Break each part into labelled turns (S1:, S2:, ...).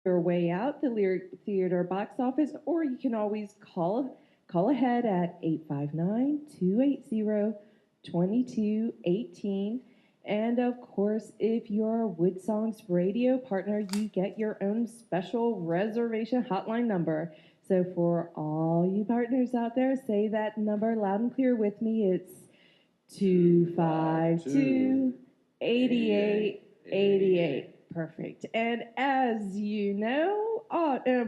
S1: your way out the Lyric Theater box office, or you can always call ahead at 859-280-2218. And of course, if you're a WoodSongs radio partner, you get your own special reservation hotline number. So for all you partners out there, say that number loud and clear with me. It's 252 8888. Perfect. And as you know,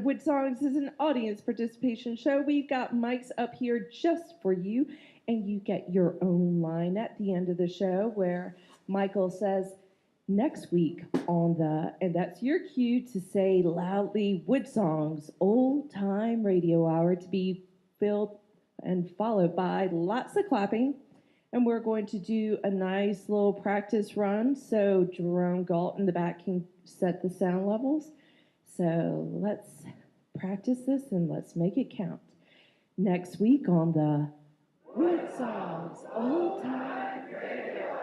S1: Wood Songs is an audience participation show. We've got mics up here just for you, and you get your own line at the end of the show where Michael says, next week on and that's your cue to say loudly, Wood Songs, old time radio hour, to be filled and followed by lots of clapping. And we're going to do a nice little practice run so Jerome Galt in the back can set the sound levels. So let's practice this and let's make it count. Next week on the Wood Songs Old Time Radio.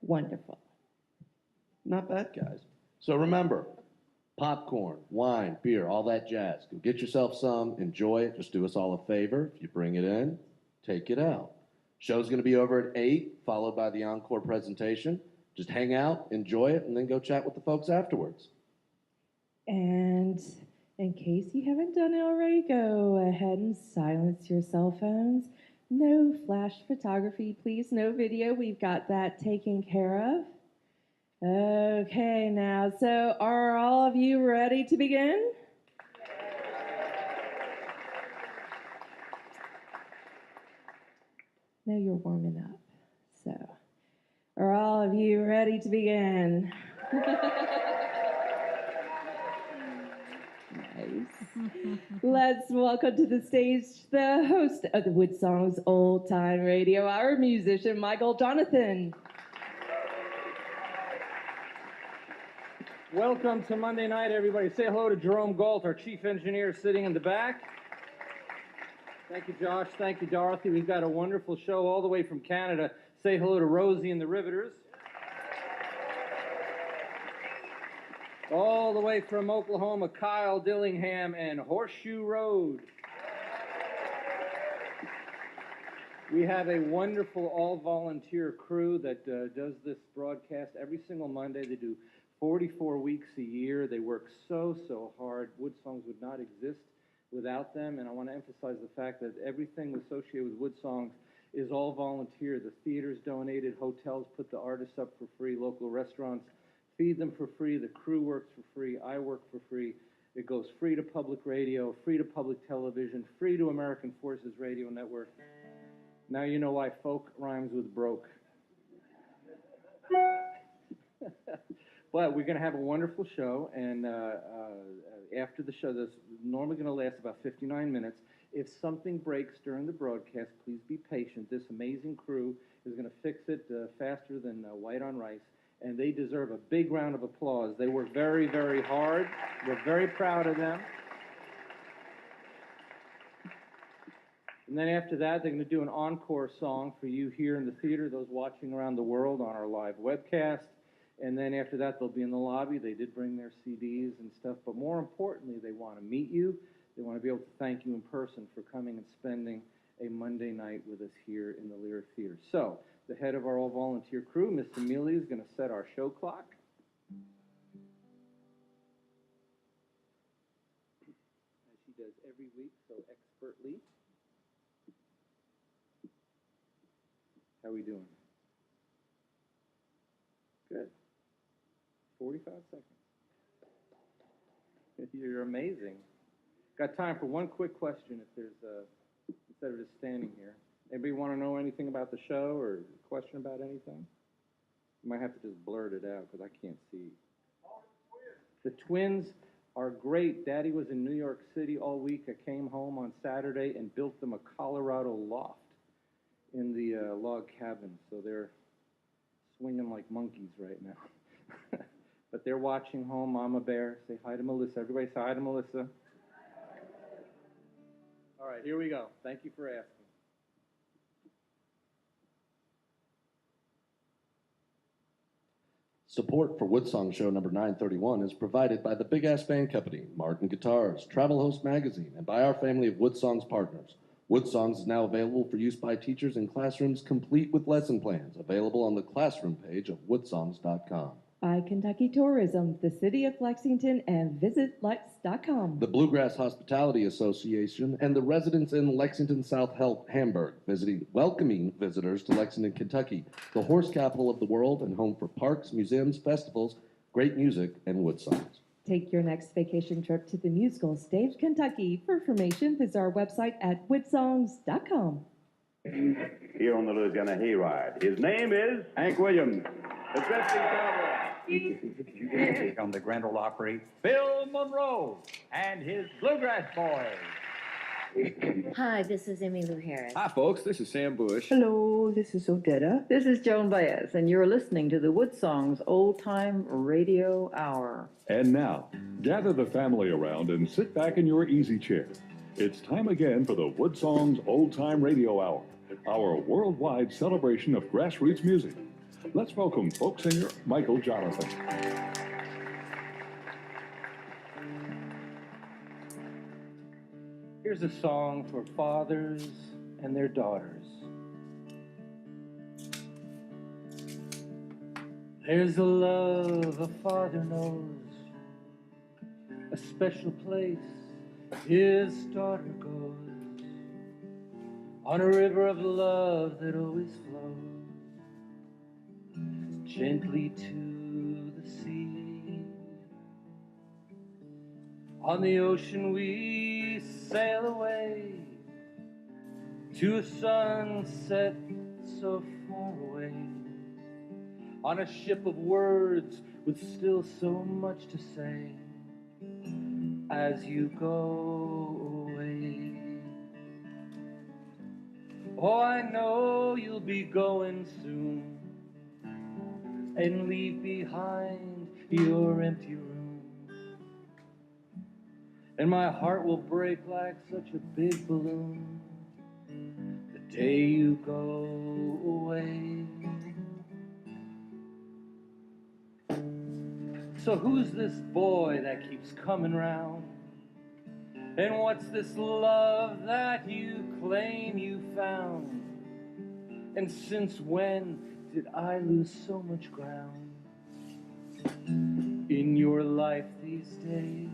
S1: Wonderful.
S2: Not bad, guys. So remember, popcorn, wine, beer, all that jazz. Go get yourself some, enjoy it. Just do us all a favor. If you bring it in, take it out. Show's going to be over at 8, followed by the encore presentation. Just hang out, enjoy it, and then go chat with the folks afterwards.
S1: And in case you haven't done it already, go ahead and silence your cell phones. No flash photography, please. No video. We've got that taken care of. Okay, now, so are all of you ready to begin? Now you're warming up. So, are all of you ready to begin? Nice. Let's welcome to the stage the host of the Wood Songs Old Time Radio Hour, musician Michael Jonathan.
S3: Welcome to Monday night, everybody. Say hello to Jerome Galt, our chief engineer, sitting in the back. Thank you, Josh. Thank you, Dorothy. We've got a wonderful show all the way from Canada. Say hello to Rosie and the Riveters. All the way from Oklahoma, Kyle Dillingham and Horseshoe Road. We have a wonderful all-volunteer crew that does this broadcast every single Monday. They do 44 weeks a year. They work so hard. Wood Songs would not exist without them, and I want to emphasize the fact that everything associated with Wood Songs is all volunteer. The theaters donated, hotels put the artists up for free, local restaurants feed them for free, the crew works for free, I work for free. It goes free to public radio, free to public television, free to American Forces Radio Network. Now you know why folk rhymes with broke. But we're going to have a wonderful show, and after the show, that's normally going to last about 59 minutes. If something breaks during the broadcast, please be patient. This amazing crew is going to fix it faster than white on rice, and they deserve a big round of applause. They work very, very hard. We're very proud of them. And then after that, they're going to do an encore song for you here in the theater, those watching around the world on our live webcast. And then after that, they'll be in the lobby. They did bring their CDs and stuff. But more importantly, they want to meet you. They want to be able to thank you in person for coming and spending a Monday night with us here in the Lyric Theater. So the head of our all-volunteer crew, Miss Amelia, is going to set our show clock. As she does every week so expertly. How are we doing? Good. 45 seconds. You're amazing. Got time for one quick question if there's instead of just standing here. Anybody want to know anything about the show or question about anything? You might have to just blurt it out because I can't see. The twins are great. Daddy was in New York City all week. I came home on Saturday and built them a Colorado loft in the log cabin. So they're swinging like monkeys right now. But they're watching home. Mama Bear, say hi to Melissa. Everybody say hi to Melissa. All right, here we go. Thank you for asking.
S2: Support for WoodSongs Show number 931 is provided by the Big Ass Band Company, Martin Guitars, Travel Host Magazine, and by our family of WoodSongs partners. WoodSongs is now available for use by teachers in classrooms, complete with lesson plans, available on the classroom page of woodsongs.com.
S1: By Kentucky Tourism, the City of Lexington, and visitlex.com.
S2: The Bluegrass Hospitality Association and the Residents in Lexington South Hamburg, welcoming visitors to Lexington, Kentucky, the horse capital of the world and home for parks, museums, festivals, great music, and WoodSongs.
S1: Take your next vacation trip to the musical stage, Kentucky. For information, visit our website at woodsongs.com.
S4: Here on the Louisiana Hayride, his name is Hank Williams, the dressing cowboy.
S5: On the Grand Ole Opry, Bill Monroe and his Bluegrass Boys.
S6: Hi, this is Emmylou Harris.
S7: Hi, folks. This is Sam Bush.
S8: Hello, this is Odetta.
S9: This is Joan Baez, and you're listening to the WoodSongs Old Time Radio Hour.
S10: And now, gather the family around and sit back in your easy chair. It's time again for the WoodSongs Old Time Radio Hour, our worldwide celebration of grassroots music. Let's welcome folk singer Michael Jonathan.
S3: Here's a song for fathers and their daughters. There's a love a father knows, a special place his daughter goes, on a river of love that always flows gently to the sea. On the ocean we sail away to a sunset so far away, on a ship of words with still so much to say as you go away. Oh, I know you'll be going soon and leave behind your empty room, and my heart will break like such a big balloon the day you go away. So who's this boy that keeps coming round? And what's this love that you claim you found? And since when did I lose so much ground in your life these days?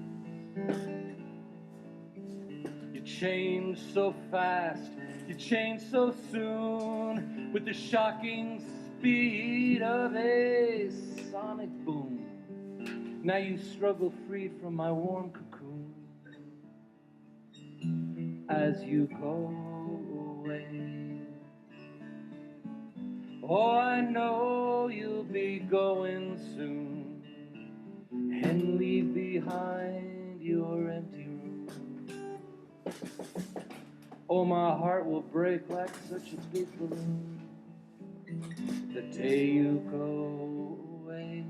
S3: You change so fast, you change so soon, with the shocking speed of a sonic boom. Now you struggle free from my warm cocoon as you go away. Oh, I know you'll be going soon and leave behind your empty room. Oh, my heart will break like such a big balloon the day you go away.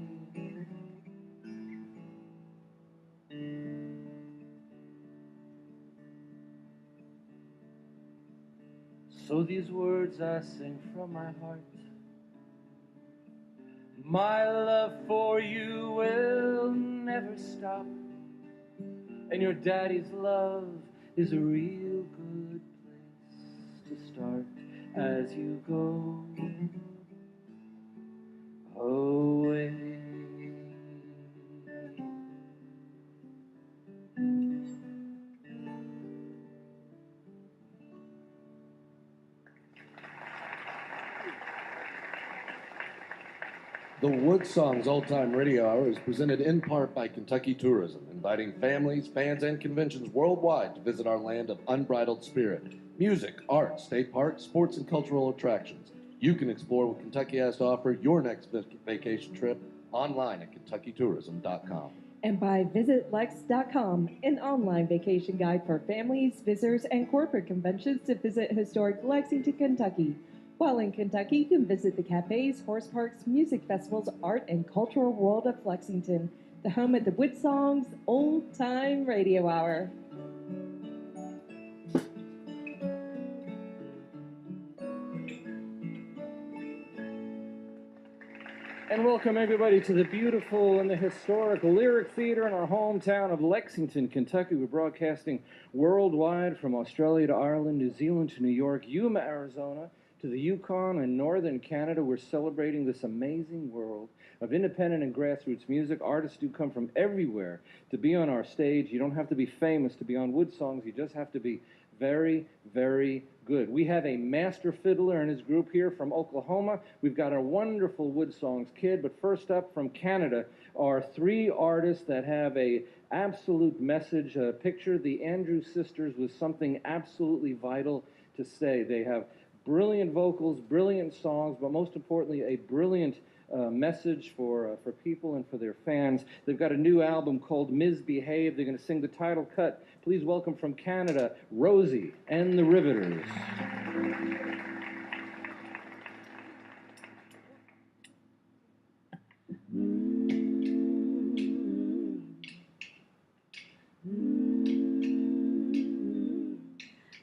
S3: So these words I sing from my heart. My love for you will never stop, and your daddy's love is a real good place to start as you go away.
S2: The WoodSongs Old Time Radio Hour is presented in part by Kentucky Tourism, inviting families, fans, and conventions worldwide to visit our land of unbridled spirit, music, art, state parks, sports, and cultural attractions. You can explore what Kentucky has to offer your next vacation trip online at KentuckyTourism.com.
S1: And by visitlex.com, an online vacation guide for families, visitors, and corporate conventions to visit historic Lexington, Kentucky. While in Kentucky, you can visit the cafes, horse parks, music festivals, art, and cultural world of Lexington, the home of the WoodSongs Old Time Radio Hour.
S3: And welcome everybody to the beautiful and the historic Lyric Theater in our hometown of Lexington, Kentucky. We're broadcasting worldwide from Australia to Ireland, New Zealand to New York, Yuma, Arizona, to the Yukon and northern Canada. We're celebrating this amazing world of independent and grassroots music. Artists do come from everywhere to be on our stage. You don't have to be famous to be on WoodSongs. You just have to be very, very good. We have a master fiddler and his group here from Oklahoma. We've got a wonderful WoodSongs kid, but first up from Canada are three artists that have a absolute message. Picture the Andrews Sisters with something absolutely vital to say. They have brilliant vocals, brilliant songs, but most importantly, a brilliant message for people and for their fans. They've got a new album called Misbehave. They're going to sing the title cut. Please welcome from Canada, Rosie and the Riveters.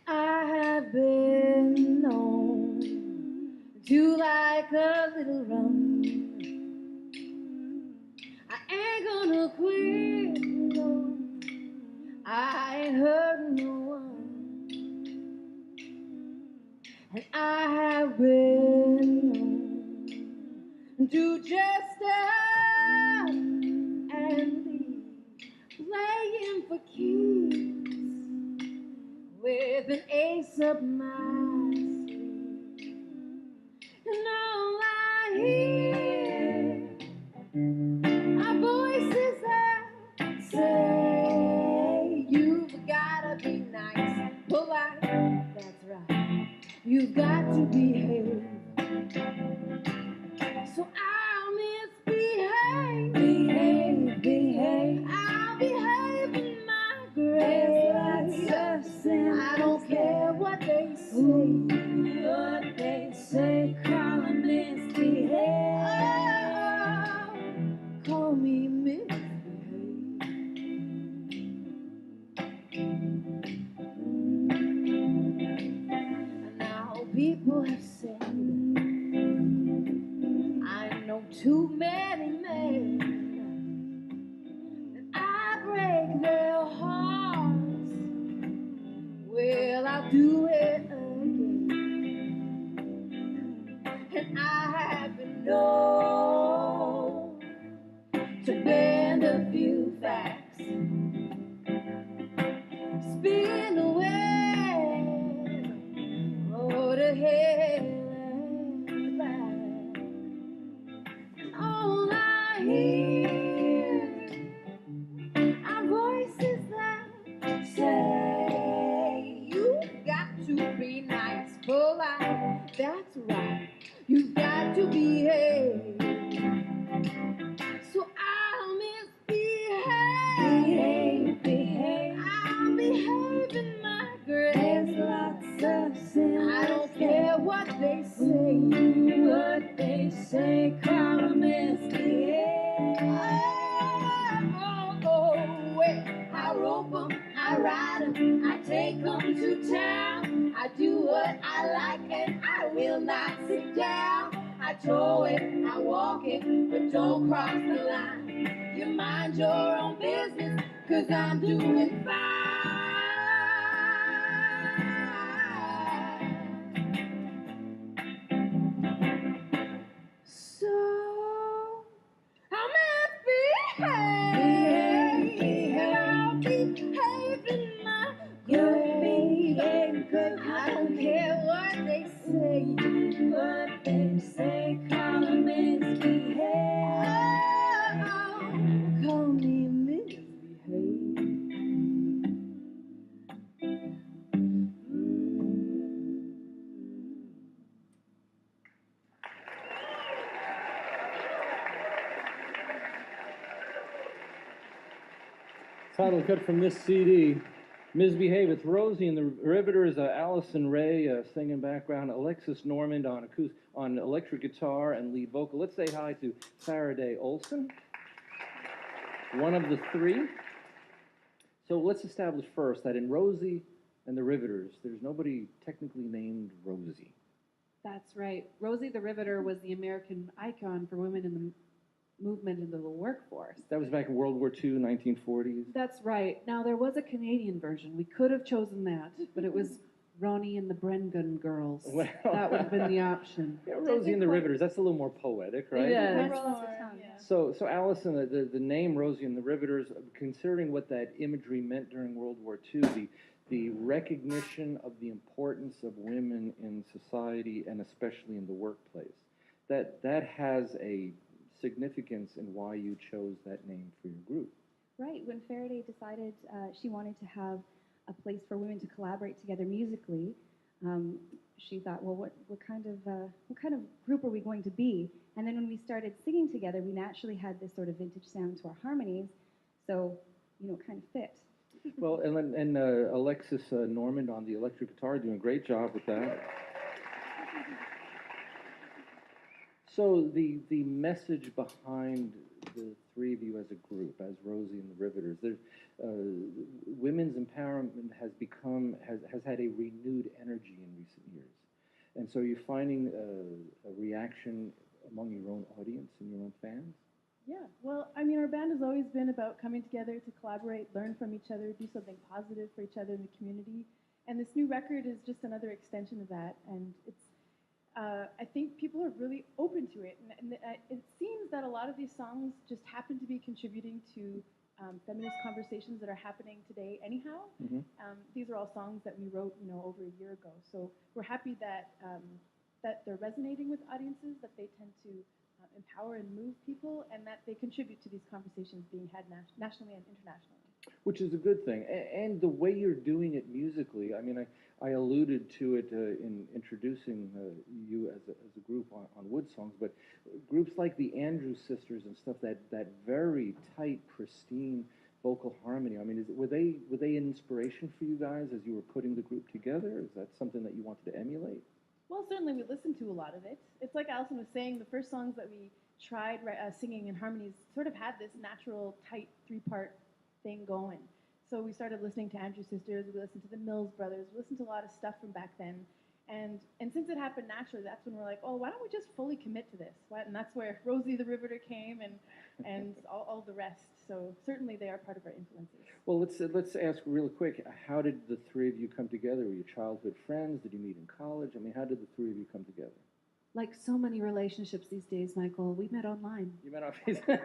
S7: I have been known to like a little rum. I ain't gonna quit, no. I ain't hurt no one. And I have been known to just stop and be playing for keeps with an ace up my sleeve. And all I hear are voices that say you've gotta be nice, polite, that's right, you've got to behave. So I'll misbehave, behave, I'll behave in my grave. I don't care what they say, call me misbehave. Oh, call me misbehave. Now people have said I know too many men, and I break their hearts. Well, I'll do it again. And I have been known to bend a few facts, spin away, go to hell and back. And all I hear are voices that say you've got to be nice, polite, that's right, you've got to behave. So I'll misbehave, behave, I'll behave in my grave. There's lots of sin. I don't care what they say, call them misbehave. I rope 'em, I ride 'em, I take 'em to town. I do what I like and I will not sit down. I tow it, I walk it, but don't cross the line. You mind your own business, 'cause I'm doing fine. So I'll behave in my grave. I don't care what they say, call me misbehave. Oh, call me misbehave.
S3: Title cut from this CD, Misbehave. It's Rosie and the Riveters, Allison Ray singing background, Alexis Normand on electric guitar and lead vocal. Let's say hi to Faraday Olson, one of the three. So let's establish first that in Rosie and the Riveters, there's nobody technically named Rosie.
S11: That's right. Rosie the Riveter was the American icon for women in the movement into the workforce.
S3: That was back in World War II, 1940s.
S11: That's right. Now, there was a Canadian version. We could have chosen that, but it was Ronnie and the Brengan Girls.
S3: Well,
S11: that would have been the option.
S3: Yeah, Rosie and the Riveters, that's a little more poetic, right?
S11: Yeah.
S3: So Allison, the name Rosie and the Riveters, considering what that imagery meant during World War II, the recognition of the importance of women in society and especially in the workplace, that has a significance in why you chose that name for your group.
S12: Right. When Faraday decided she wanted to have a place for women to collaborate together musically, she thought, well, what kind of group are we going to be? And then when we started singing together, we naturally had this sort of vintage sound to our harmonies, so it kind of fit.
S3: Well, and Alexis Normand on the electric guitar doing a great job with that. So the message behind the three of you as a group, as Rosie and the Riveters, there's women's empowerment has had a renewed energy in recent years, and so you're finding a reaction among your own audience and your own fans.
S13: Yeah, well, I mean, our band has always been about coming together to collaborate, learn from each other, do something positive for each other in the community, and this new record is just another extension of that, and it's. I think people are really open to it, and it seems that a lot of these songs just happen to be contributing to feminist conversations that are happening today anyhow.
S3: Mm-hmm.
S13: These are all songs that we wrote, over a year ago, so we're happy that that they're resonating with audiences, that they tend to empower and move people, and that they contribute to these conversations being had nationally and internationally.
S3: Which is a good thing. And the way you're doing it musically, I mean, I alluded to it in introducing you as a group on WoodSongs, but groups like the Andrews Sisters and stuff, that very tight, pristine vocal harmony, I mean, were they an inspiration for you guys as you were putting the group together? Is that something that you wanted to emulate?
S13: Well, certainly we listened to a lot of it. It's like Allison was saying, the first songs that we tried singing in harmonies sort of had this natural, tight, three-part thing going. So we started listening to Andrews Sisters, we listened to the Mills Brothers, we listened to a lot of stuff from back then. And since it happened naturally, that's when we're like, oh, why don't we just fully commit to this? And that's where Rosie the Riveter came and all the rest. So certainly they are part of our influences.
S3: Well, let's ask real quick, how did the three of you come together? Were you childhood friends? Did you meet in college? I mean, how did the three of you come together?
S11: Like so many relationships these days, Michael, we met online.
S3: You met on Facebook?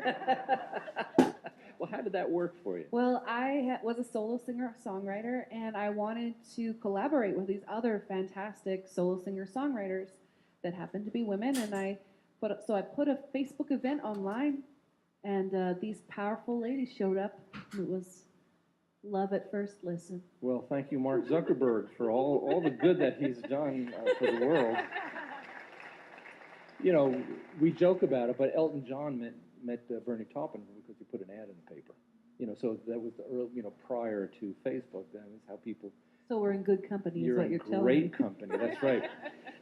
S3: Well, how did that work for you?
S11: Well, I was a solo singer-songwriter, and I wanted to collaborate with these other fantastic solo singer-songwriters that happened to be women, and I put a Facebook event online, and these powerful ladies showed up. It was love at first listen.
S3: Well, thank you, Mark Zuckerberg, for all the good that he's done for the world. We joke about it, but Elton John met Bernie Taupin because he put an ad in the paper. So that was the early, prior to Facebook. That was how people.
S11: So we're in good company, is what you're telling me.
S3: You're in great company. That's right.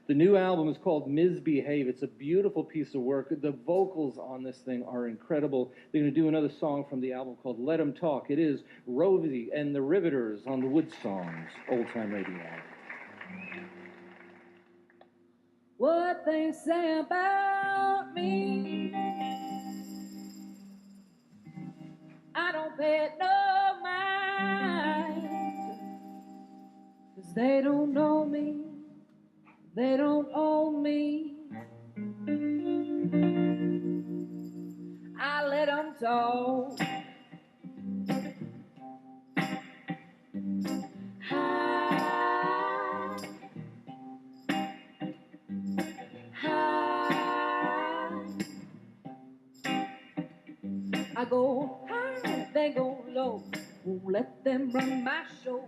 S3: The new album is called Misbehave. It's a beautiful piece of work. The vocals on this thing are incredible. They're going to do another song from the album called Let 'Em Talk. It is Rosie and the Riveters on the WoodSongs Old Time Radio.
S11: What they say about me, I don't pay it no mind, 'cause they don't know me, they don't own me. I let them talk. I go high, they go low. Won't let them run my show.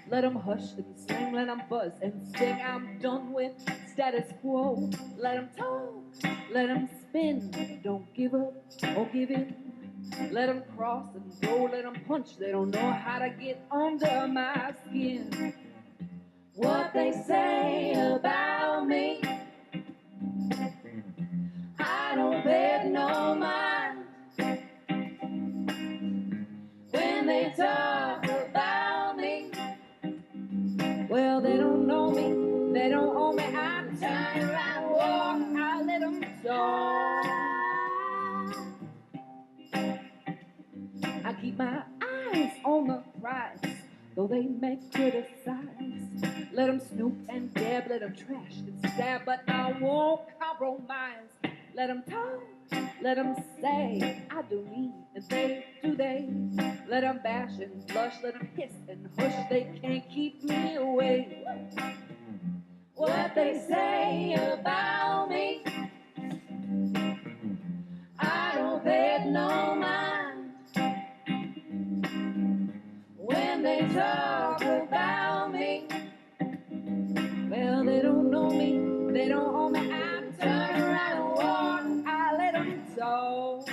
S11: Let them hush and sing, let them buzz and sing. I'm done with status quo. Let them talk, let them spin. Don't give up or give in. Let them cross and go, let them punch. They don't know how to get under my skin. What they say about me, I don't pay no mind. When they talk about me, well, they don't know me, they don't own me. I'm trying song. I keep my eyes on the prize, though they may criticize. Let them snoop and dab, let them trash and stab, but I won't compromise. Let them talk, let them say, I do me and they do they. Let them bash and blush, let them hiss and hush, they can't keep me away. What they say about me, I don't pay it no mind. When they talk about me, well, they don't know me, they don't own me. I'm turning around and walk, I let them talk.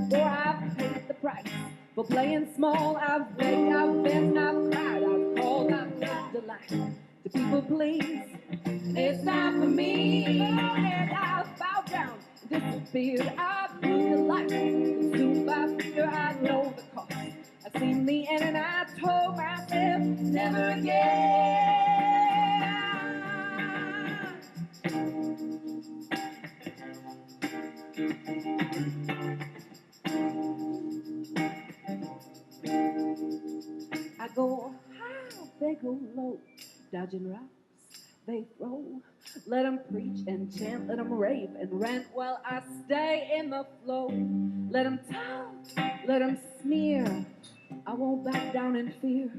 S11: For I've paid the price for playing small. I've begged, I've bent, I've cried, I've called, I've given delight to people please. It's time for me, and I've bowed down, disappeared. I've proved the life, consumed by fear. I know the cost. I've seen the end, and I told myself never again. I go high, they go low, dodging rocks they throw. Let them preach and chant, let them rave and rant while I stay in the flow. Let them talk, let them smear, I won't back down in fear.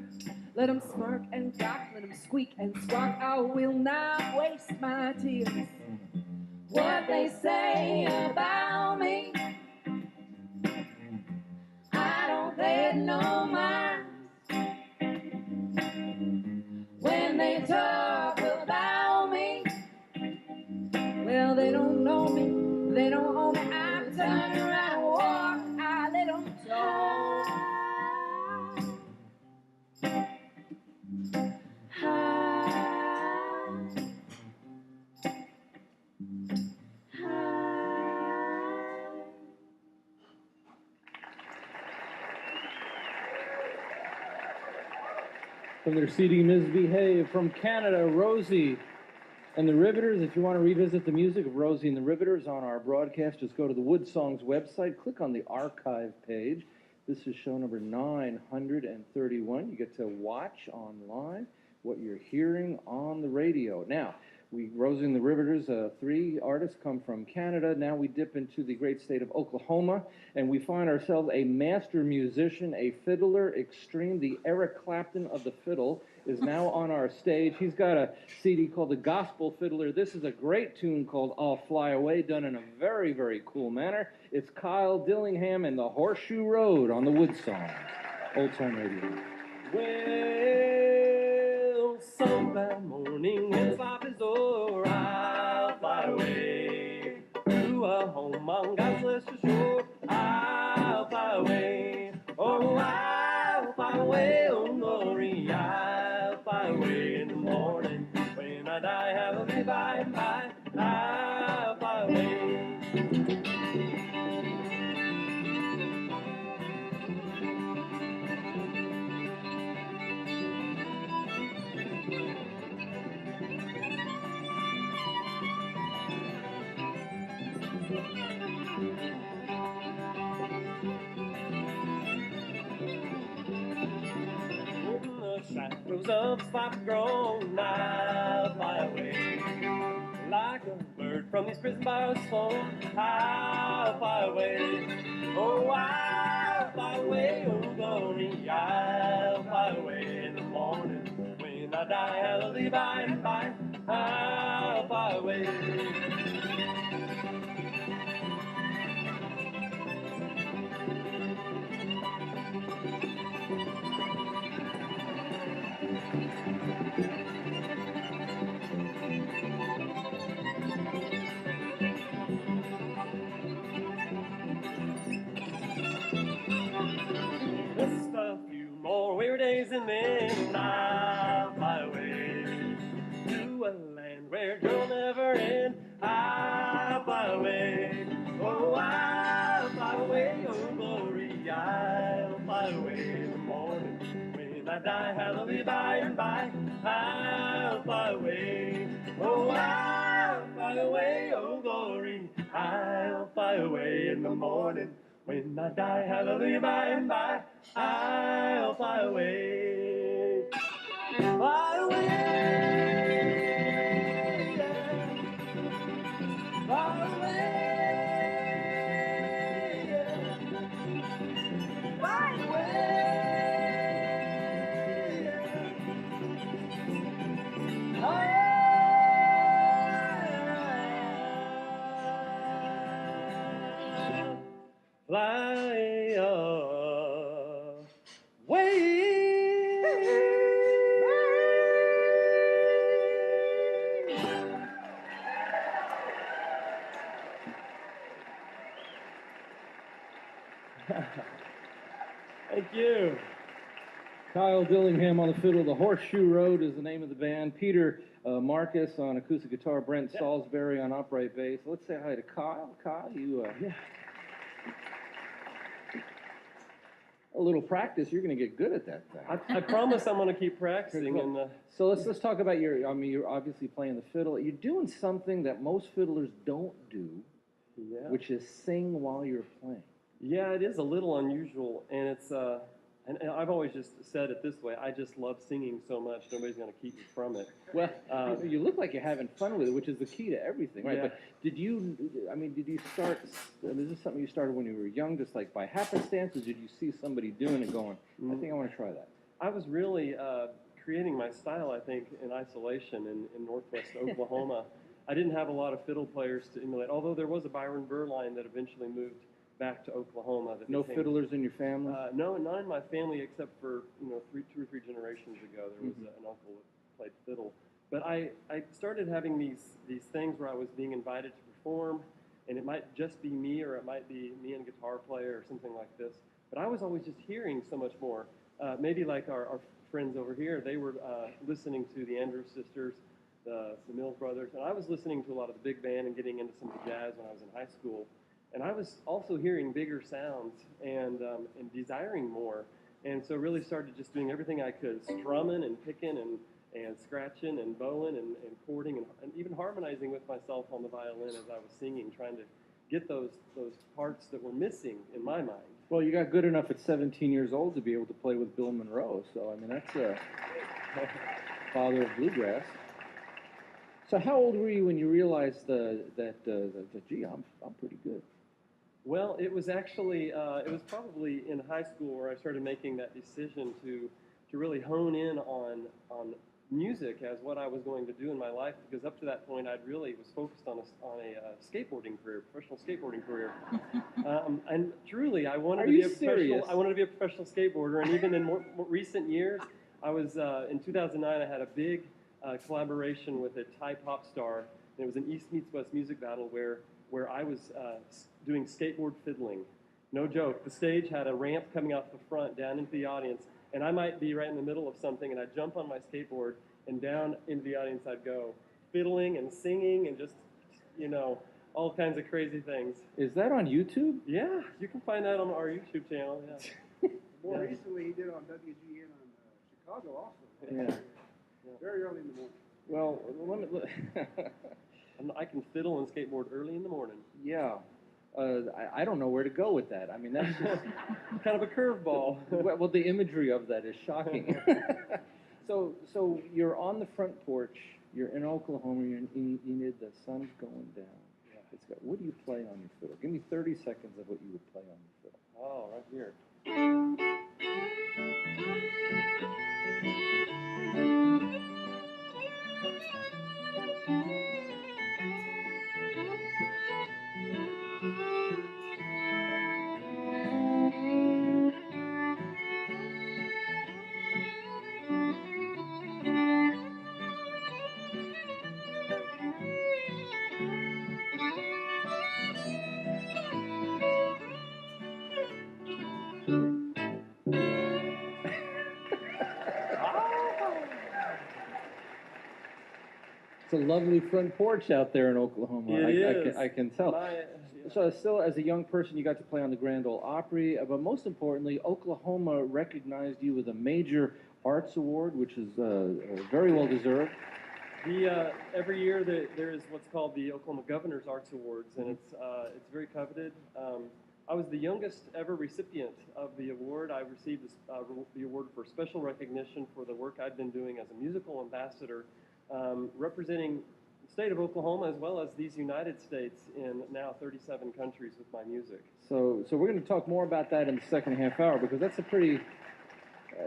S11: Let them smirk and gawk, let them squeak and squawk, I will not waste my tears. What they say about me, I don't pay it no mind. When they talk about me, well, they don't know me, they don't own me. I'm turning around and walk, I let them talk.
S3: From their CD Misbehave. From Canada, Rosie and the Riveters. If you want to revisit the music of Rosie and the Riveters on our broadcast, just go to the WoodSongs website, click on the archive page. This is show number 931. You get to watch online what you're hearing on the radio. Now, Rosie and the Riveters, three artists come from Canada. Now we dip into the great state of Oklahoma, and we find ourselves a master musician, a fiddler extreme. The Eric Clapton of the fiddle is now on our stage. He's got a CD called The Gospel Fiddler. This is a great tune called I'll Fly Away, done in a very, very cool manner. It's Kyle Dillingham and the Horseshoe Road on the WoodSongs, Old Time Radio.
S14: Well, sometime morning when life is o'er, I'll fly away to a home on God's celestial shore. I'll fly away, oh, I'll fly away, oh, glory. I'll fly away in the morning. When I die, have a be by and by. I'll fly away. Shadows of spot grown, I'll fly away. Like a bird from these prison bars flown, I'll fly away. Oh, I'll fly away, oh, glory. I'll fly away in the morning. When I die, I'll leave by and by. I'll fly away. Just a few more weary days and then I'll fly away to a land where joy'll never end. I'll fly away, oh, I'll fly away, oh, glory. I'll fly away in the morning. When I die, hallelujah, by and by. I'll fly away, oh, fly away in the morning. When I die, hallelujah, by and by, I'll fly away. Fly away, yeah. Fly away, yeah. Fly away, yeah. Fly away. Thank you.
S3: Kyle Dillingham on the fiddle. The Horseshoe Road is the name of the band. Peter Marcus on acoustic guitar. Brent Salisbury on upright bass. Let's say hi to Kyle. Kyle, you a little practice, you're going to get good at that thing.
S14: I promise I'm going to keep practicing. And
S3: so let's talk about your. I mean, you're obviously playing the fiddle. You're doing something that most fiddlers don't do, which is sing while you're playing.
S14: Yeah, it is a little unusual, and it's and I've always just said it this way: I just love singing so much. Nobody's going to keep me from it.
S3: Well, you look like you're having fun with it, which is the key to everything, right?
S14: Yeah.
S3: But did you start? Is this something you started when you were young, just like by happenstance, or did you see somebody doing it, going, "I think I want to try that"?
S14: I was really creating my style, I think, in isolation in Northwest Oklahoma. I didn't have a lot of fiddle players to emulate, although there was a Byron Burr line that eventually moved back to Oklahoma. That
S3: No
S14: became,
S3: fiddlers in your family?
S14: No, not in my family, except for 2 or 3 generations ago. There was an uncle that played fiddle. But I started having these things where I was being invited to perform, and it might just be me, or it might be me and a guitar player, or something like this. But I was always just hearing so much more. Maybe like our friends over here, they were listening to the Andrews Sisters, the Mills Brothers, and I was listening to a lot of the big band and getting into some of the jazz when I was in high school. And I was also hearing bigger sounds and desiring more. And so really started just doing everything I could, strumming and picking and scratching and bowing and chording and even harmonizing with myself on the violin as I was singing, trying to get those parts that were missing in my mind.
S3: Well, you got good enough at 17 years old to be able to play with Bill Monroe. So, I mean, that's a father of bluegrass. So how old were you when you realized that gee, I'm pretty good?
S14: Well, it was actually, it was probably in high school where I started making that decision to really hone in on music as what I was going to do in my life, because up to that point I really was focused on a skateboarding career, professional skateboarding career. And truly, I wanted to be a professional skateboarder, and even in more recent years, I was, in 2009, I had a big collaboration with a Thai pop star, and it was an East Meets West music battle where I was doing skateboard fiddling. No joke. The stage had a ramp coming off the front down into the audience, and I might be right in the middle of something, and I'd jump on my skateboard, and down into the audience I'd go, fiddling and singing and just, all kinds of crazy things.
S3: Is that on YouTube?
S14: Yeah, you can find that on our YouTube channel, yeah.
S15: More recently, he did it on WGN on Chicago also.
S3: Yeah.
S15: Very early in the morning.
S3: Well, let me...
S14: I can fiddle and skateboard early in the morning.
S3: Yeah. I don't know where to go with that. I mean, that's just
S14: kind of a curveball.
S3: Well, the imagery of that is shocking. So you're on the front porch. You're in Oklahoma. You're in Enid. The sun's going down. Yeah. What do you play on your fiddle? Give me 30 seconds of what you would play on your fiddle.
S14: Oh, right here.
S3: It's a lovely front porch out there in Oklahoma.
S14: It is.
S3: I can tell. So still, as a young person, you got to play on the Grand Ole Opry, but most importantly, Oklahoma recognized you with a major arts award, which is very well deserved.
S14: Every year there is what's called the Oklahoma Governor's Arts Awards, and it's very coveted. I was the youngest ever recipient of the award. I received the award for special recognition for the work I'd been doing as a musical ambassador, representing the state of Oklahoma as well as these United States in now 37 countries with my music.
S3: So we're going to talk more about that in the second half hour, because that's a pretty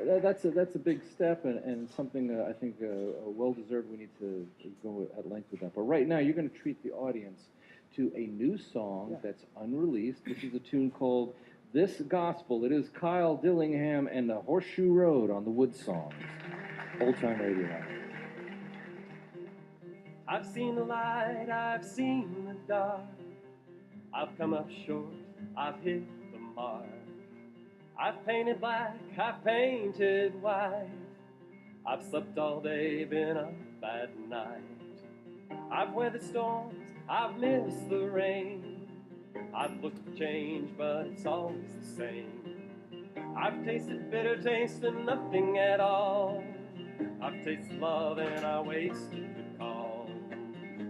S3: that's a big step, and something I think well deserved. We need to go at length with that. But right now, you're going to treat the audience to a new song that's unreleased. This is a tune called "This Gospel." It is Kyle Dillingham and the Horseshoe Road on the WoodSongs Old Time Radio Hour.
S14: I've seen the light, I've seen the dark. I've come up short, I've hit the mark. I've painted black, I've painted white. I've slept all day, been up at night. I've weathered storms, I've missed the rain. I've looked for change, but it's always the same. I've tasted bitter taste and nothing at all. I've tasted love and I wasted the call.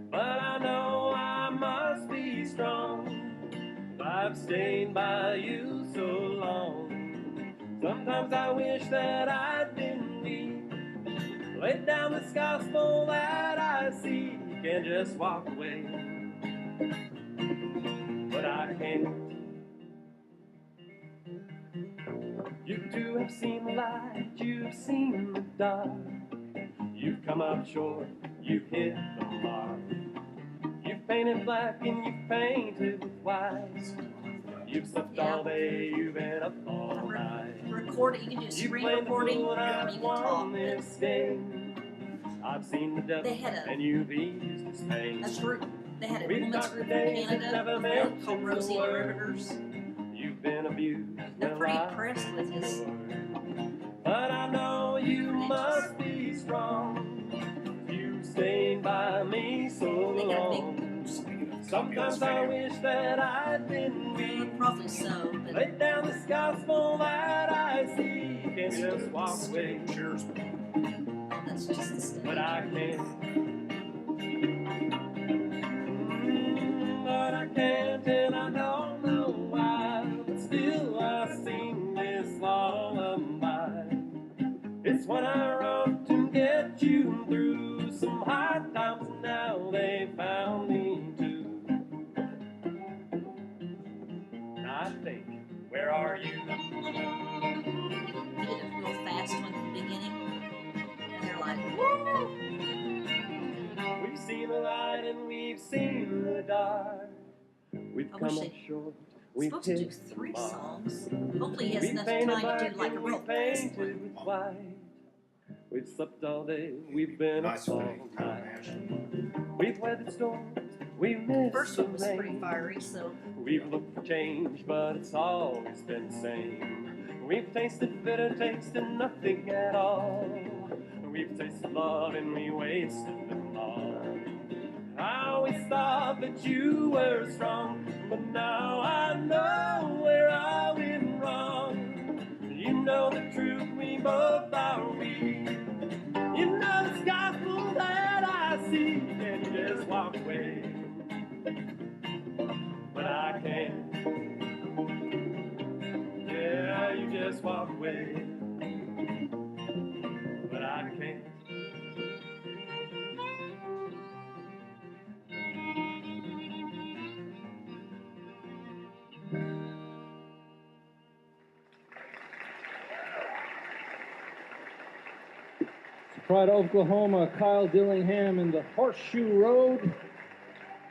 S14: But I know I must be strong. I've stayed by you so long. Sometimes I wish that I'd been weak. Laid down this gospel that I see. Can't just walk away, but I can't. You too have seen the light, you've seen the dark. You've come up short, you've hit the mark. You've painted black and you've painted white. You've slept all day, you've been up all night.
S16: Record it, you can do screen recording, you can talk.
S14: This game. I've seen the devil and you've eased his pain.
S16: That's true. They had a
S14: We've
S16: women's
S14: got
S16: group
S14: the
S16: in
S14: days that
S16: Canada
S14: never meant
S16: called
S14: to
S16: Rosie and the
S14: work.
S16: Riveters.
S14: You've been abused.
S16: They're pretty impressed with his.
S14: But I know you must be strong. You've stayed by me so long. Sometimes I wish that I'd been weak.
S16: Probably so. But
S14: Lay down this gospel that I see. Can't just walk away.
S16: that's just the stuff.
S14: But I can't. But I can't, and I don't know why. But still I sing this lullaby. It's what I wrote to get you through some hard times. Now they found me too. I think, where are you?
S16: They did a real fast one at the beginning. And they're like, woo!
S14: We've seen the light and we've seen the dark. We've
S16: I
S14: come
S16: wish
S14: up short. We've
S16: supposed to do
S14: hit
S16: 3
S14: the mark.
S16: songs. Hopefully he has
S14: We've
S16: enough
S14: painted
S16: time to
S14: black
S16: do like a
S14: and
S16: real
S14: we've
S16: fast
S14: painted
S16: one.
S14: with white. We've slept all day, we've been up all night. We've weathered storms, we've missed
S16: First
S14: the
S16: one was pretty
S14: rain.
S16: fiery, so
S14: We've looked for change, but it's always been the same. We've tasted bitter taste and nothing at all. We've tasted love and we wasted them all. I always thought that you were strong, but now I know where I went wrong. You know the truth, we both are weak. You know this gospel that I see. Can you just walk away? But I can't. Yeah, you just walk away. But I can't.
S3: Pride, Oklahoma, Kyle Dillingham and the Horseshoe Road,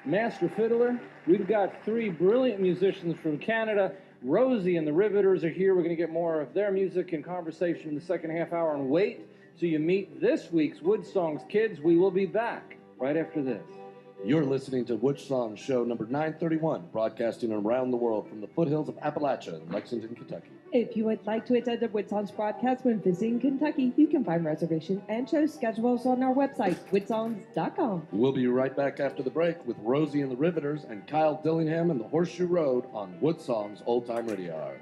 S3: master fiddler. We've got 3 brilliant musicians from Canada. Rosie and the Riveters are here. We're going to get more of their music and conversation in the second half hour. And wait till you meet this week's WoodSongs kids. We will be back right after this.
S2: You're listening to WoodSongs show number 931, broadcasting around the world from the foothills of Appalachia in Lexington, Kentucky.
S1: If you would like to attend a WoodSongs broadcast when visiting Kentucky, you can find reservation and show schedules on our website, woodsongs.com.
S2: We'll be right back after the break with Rosie and the Riveters and Kyle Dillingham and the Horseshoe Road on WoodSongs Old Time Radio Hour.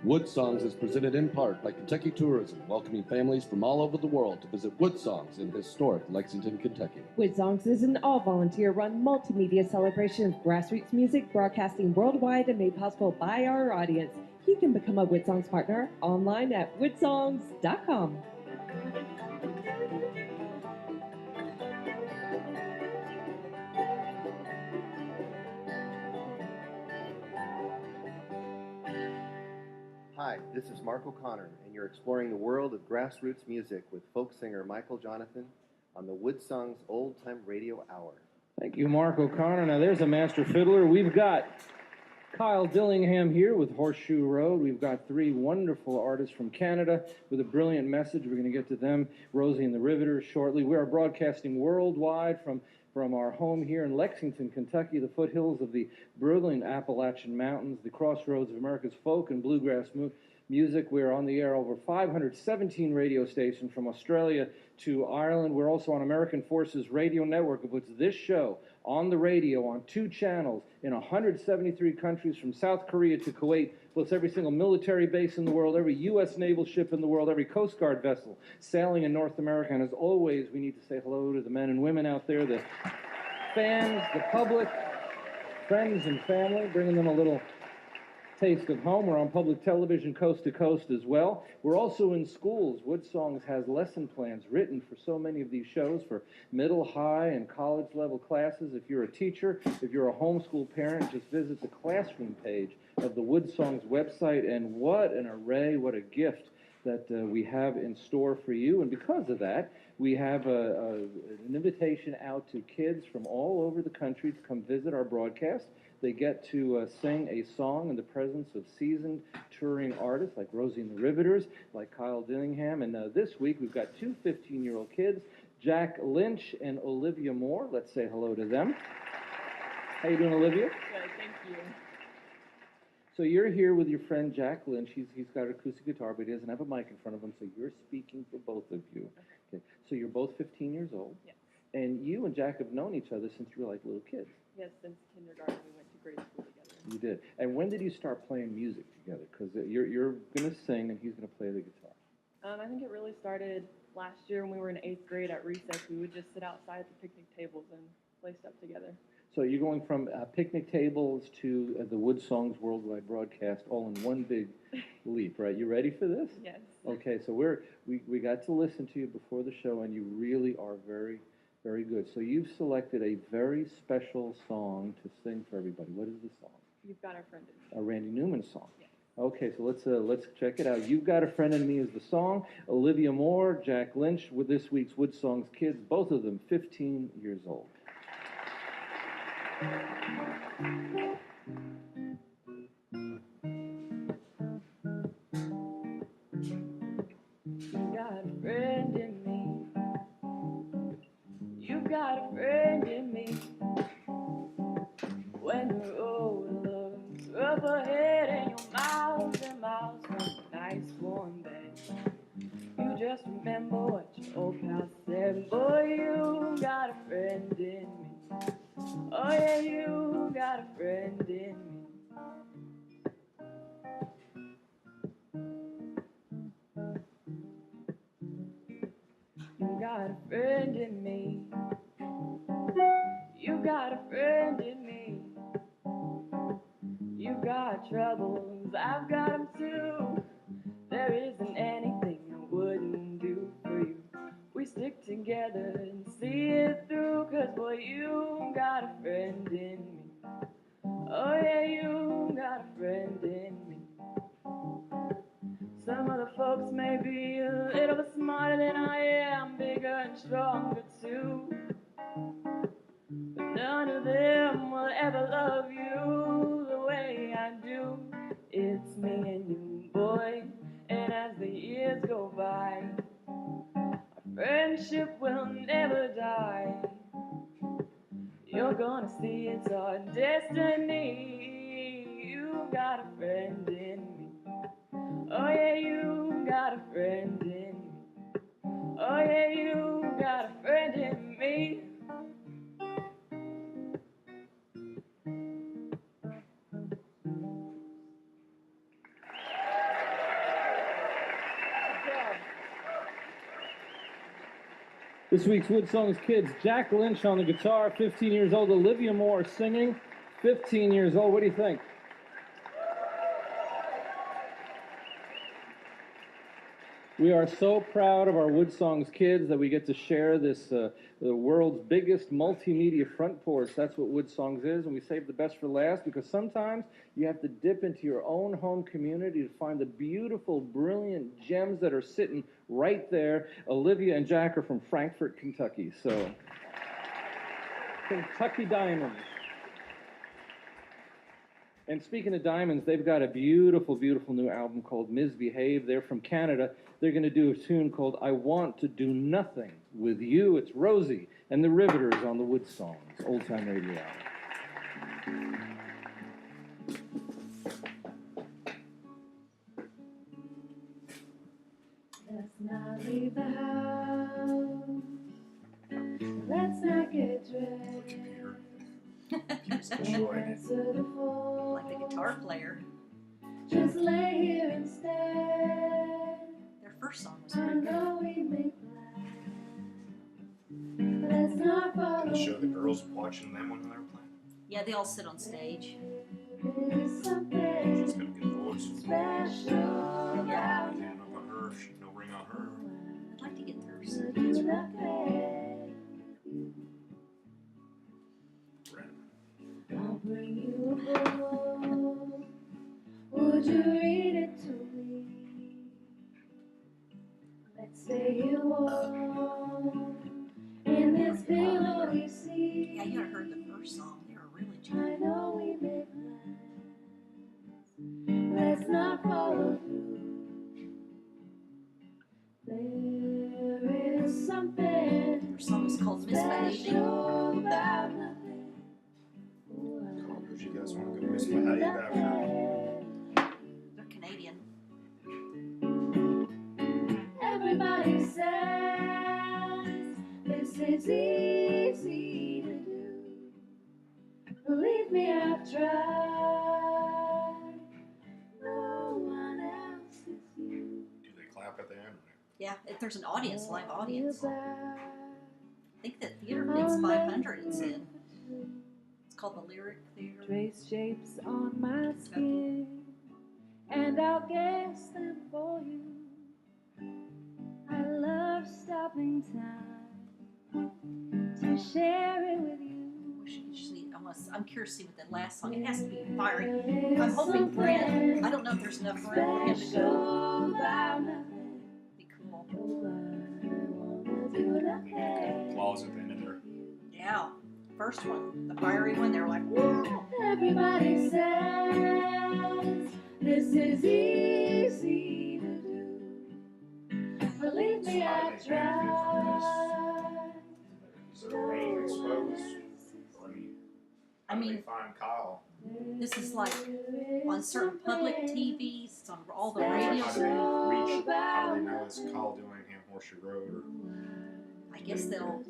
S2: WoodSongs is presented in part by Kentucky Tourism, welcoming families from all over the world to visit WoodSongs in historic Lexington, Kentucky.
S1: WoodSongs is an all-volunteer-run multimedia celebration of grassroots music broadcasting worldwide and made possible by our audience. You can become a WoodSongs partner online at woodsongs.com.
S17: Hi, this is Mark O'Connor, and you're exploring the world of grassroots music with folk singer Michael Jonathan on the WoodSongs Old Time Radio Hour.
S3: Thank you, Mark O'Connor. Now there's a master fiddler. We've got Kyle Dillingham here with Horseshoe Road. We've got three wonderful artists from Canada with a brilliant message. We're going to get to them, Rosie and the Riveters, shortly. We are broadcasting worldwide from our home here in Lexington, Kentucky, the foothills of the brilliant Appalachian Mountains, the crossroads of America's folk and bluegrass music. We're on the air over 517 radio stations from Australia to Ireland. We're also on American Forces Radio Network, which puts this show on the radio on 2 channels in 173 countries from South Korea to Kuwait, plus every single military base in the world, every U.S. naval ship in the world, every Coast Guard vessel sailing in North America. And as always, we need to say hello to the men and women out there, the fans, the public, friends and family, bringing them a little taste of home. We're on public television coast to coast as well. We're also in schools. WoodSongs has lesson plans written for so many of these shows for middle, high, and college level classes. If you're a teacher, if you're a homeschool parent, just visit the classroom page of the WoodSongs website, and what an array, what a gift that we have in store for you. And because of that, we have an invitation out to kids from all over the country to come visit our broadcast. They get to sing a song in the presence of seasoned touring artists like Rosie and the Riveters, like Kyle Dillingham. And this week we've got 2 15-year-old kids, Jack Lynch and Olivia Moore. Let's say hello to them. How you doing, Olivia?
S18: Good, thank you.
S3: So you're here with your friend Jack Lynch. He's got an acoustic guitar, but he doesn't have a mic in front of him, so you're speaking for both of you. Okay. So you're both 15 years old.
S18: Yes.
S3: And you and Jack have known each other since you were like little kids.
S18: Yes, since kindergarten we went to grade school together.
S3: You did. And when did you start playing music together? Because you're going to sing and he's going to play the guitar.
S18: I think it really started last year when we were in 8th grade at recess. We would just sit outside at the picnic tables and play stuff together.
S3: So you're going from picnic tables to the WoodSongs worldwide broadcast all in one big leap, right? You ready for this?
S18: Yes.
S3: Okay, so we got to listen to you before the show, and you really are very, very good. So you've selected a very special song to sing for everybody. What is the song?
S18: You've Got a Friend in Me.
S3: A Randy Newman song.
S18: Yes.
S3: Okay, so let's check it out. You've Got a Friend in Me is the song. Olivia Moore, Jack Lynch with this week's WoodSongs kids, both of them 15 years old.
S18: You got a friend in me. You got a friend in me. When the road looks rough ahead and you're miles and miles from a nice warm bed, you just remember what your old pal said. Boy, you got a friend in me. Oh yeah, you got a friend in me. You got a friend in me. You got a friend in me. You got troubles, I've got them too. There isn't anything I wouldn't do for you. We stick together and see it through, 'cause boy, you got a friend in me. Oh yeah, you got a friend in me. Some other folks may be a little bit smarter than I am, bigger and stronger too, but none of them will ever love you the way I do. It's me and you, boy, and as the years go by, our friendship will never die. You're gonna see it's our destiny. You got a friend in me. Oh yeah, you got a friend in me. Oh yeah, you got a friend in me.
S3: This week's WoodSongs kids, Jack Lynch on the guitar, 15 years old. Olivia Moore singing, 15 years old. What do you think? We are so proud of our WoodSongs kids that we get to share this, the world's biggest multimedia front porch. That's what WoodSongs is, and we save the best for last because sometimes you have to dip into your own home community to find the beautiful, brilliant gems that are sitting right there. Olivia and Jack are from Frankfort, Kentucky, so Kentucky Diamonds. And speaking of diamonds, they've got a beautiful, beautiful new album called Misbehave. They're from Canada. They're going to do a tune called I Want to Do Nothing With You. It's Rosie and the Riveters on the WoodSongs Old Time Radio Hour.
S7: Let's not leave the house. Let's not get dressed.
S16: Like the guitar player.
S7: Just lay here instead.
S16: Their first song was
S7: I
S16: pretty
S7: know
S16: good.
S7: we make plans. Let's not follow.
S19: Did it show the girls watching them when they were playing?
S16: Yeah, they all sit on stage.
S7: There's something
S19: She's got a good voice.
S7: special about
S19: Yeah, no about her. No ring on her.
S16: I'd like to get theirs.
S7: do nothing. I'll bring you a book. Would you read it to me? Let's stay here warm in this pillowy sea.
S16: Yeah, you gotta heard the first song. They were really
S7: I
S16: jamming.
S7: know we make plans. Let's not follow through. There is something
S16: Their song is called Misbehaving.
S7: special about nothing.
S19: You guys want to go misbehave after?
S16: They're Canadian.
S7: Everybody says this is easy to do. Believe me, I've tried. No one else is you.
S19: Do they clap at the end?
S16: Yeah, if there's an audience, live audience. I think the theater fits 500, it said. It's called the Lyric Theater.
S11: Trace shapes on my skin, and I'll guess them for you. I love stopping time to share it with you.
S16: I'm curious to see what that last song. It has to be fiery. I'm hoping Brent. I don't know if there's enough room for him to go. Be cool.
S19: Applause at the end of there.
S16: Yeah. First one, the fiery one, they're like, whoa.
S7: Everybody says this is easy to do. Believe me, I've tried.
S19: Is there a name exposed?
S16: I mean,
S19: find Kyle.
S16: This is like on certain public TVs, it's on all the radio.
S19: How do they reach? How do they know it's Kyle Dillingham Horseshoe Road? Or
S16: I guess they'll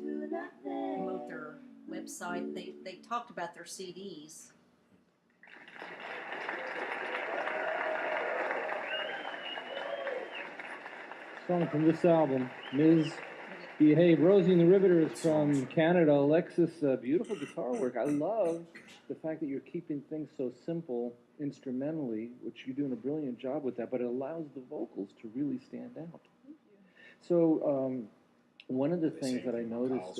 S16: promote their website. They talked about their CDs.
S3: Song from this album, Ms. Behave. Rosie and the Riveters from Canada. Alexis, beautiful guitar work. I love the fact that you're keeping things so simple instrumentally, which you're doing a brilliant job with that, but it allows the vocals to really stand out. So, one of the things that I noticed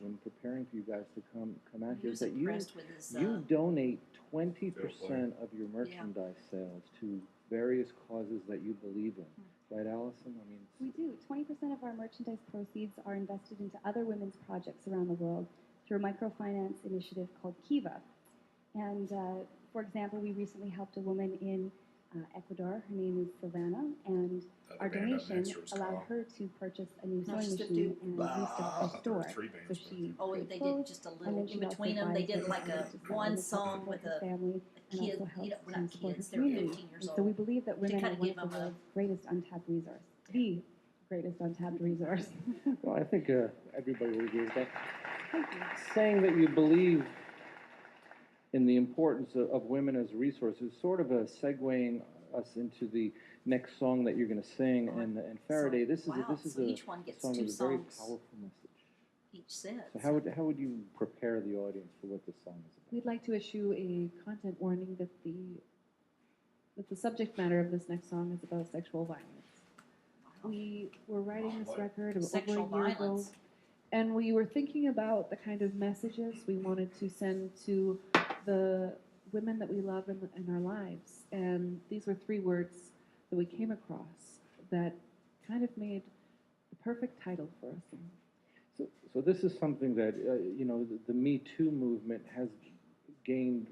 S3: when preparing for you guys to come out here is that you donate 20% of your merchandise sales to various causes that you believe in. Right, Allison? I mean,
S12: We do. 20% of our merchandise proceeds are invested into other women's projects around the world through a microfinance initiative called Kiva. And for example, we recently helped a woman in Ecuador. Her name is Savannah, and our donation allowed her to purchase a new sewing machine and restart her store. So she
S16: They did just a little in between them. They did like a one song with a
S12: family and
S16: kid.
S12: also
S16: You know,
S12: helps
S16: we're
S12: to
S16: not
S12: support
S16: kids;
S12: her
S16: they're
S12: community.
S16: 15 years
S12: And
S16: old.
S12: so we believe that
S16: To
S12: women
S16: kinda
S12: are one
S16: give
S12: of the
S16: them a-
S12: world's greatest untapped resource. The greatest untapped resource.
S3: well, I think everybody will agree with that.
S12: Thank you.
S3: Saying that you believe in the importance of women as resources, sort of a segueing us into the next song that you're going to sing. And Faraday, this is
S16: Wow,
S3: a
S16: so each one gets
S3: song
S16: two
S3: with a very
S16: songs.
S3: powerful message.
S16: said.
S3: So how would you prepare the audience for what this song is about?
S11: We'd like to issue a content warning that the subject matter of this next song is about sexual violence. We were writing this record
S16: Sexual
S11: over a year ago,
S16: violence.
S11: and we were thinking about the kind of messages we wanted to send to the women that we love in our lives. And these were 3 words that we came across that kind of made the perfect title for us.
S3: So this is something that, the Me Too movement has gained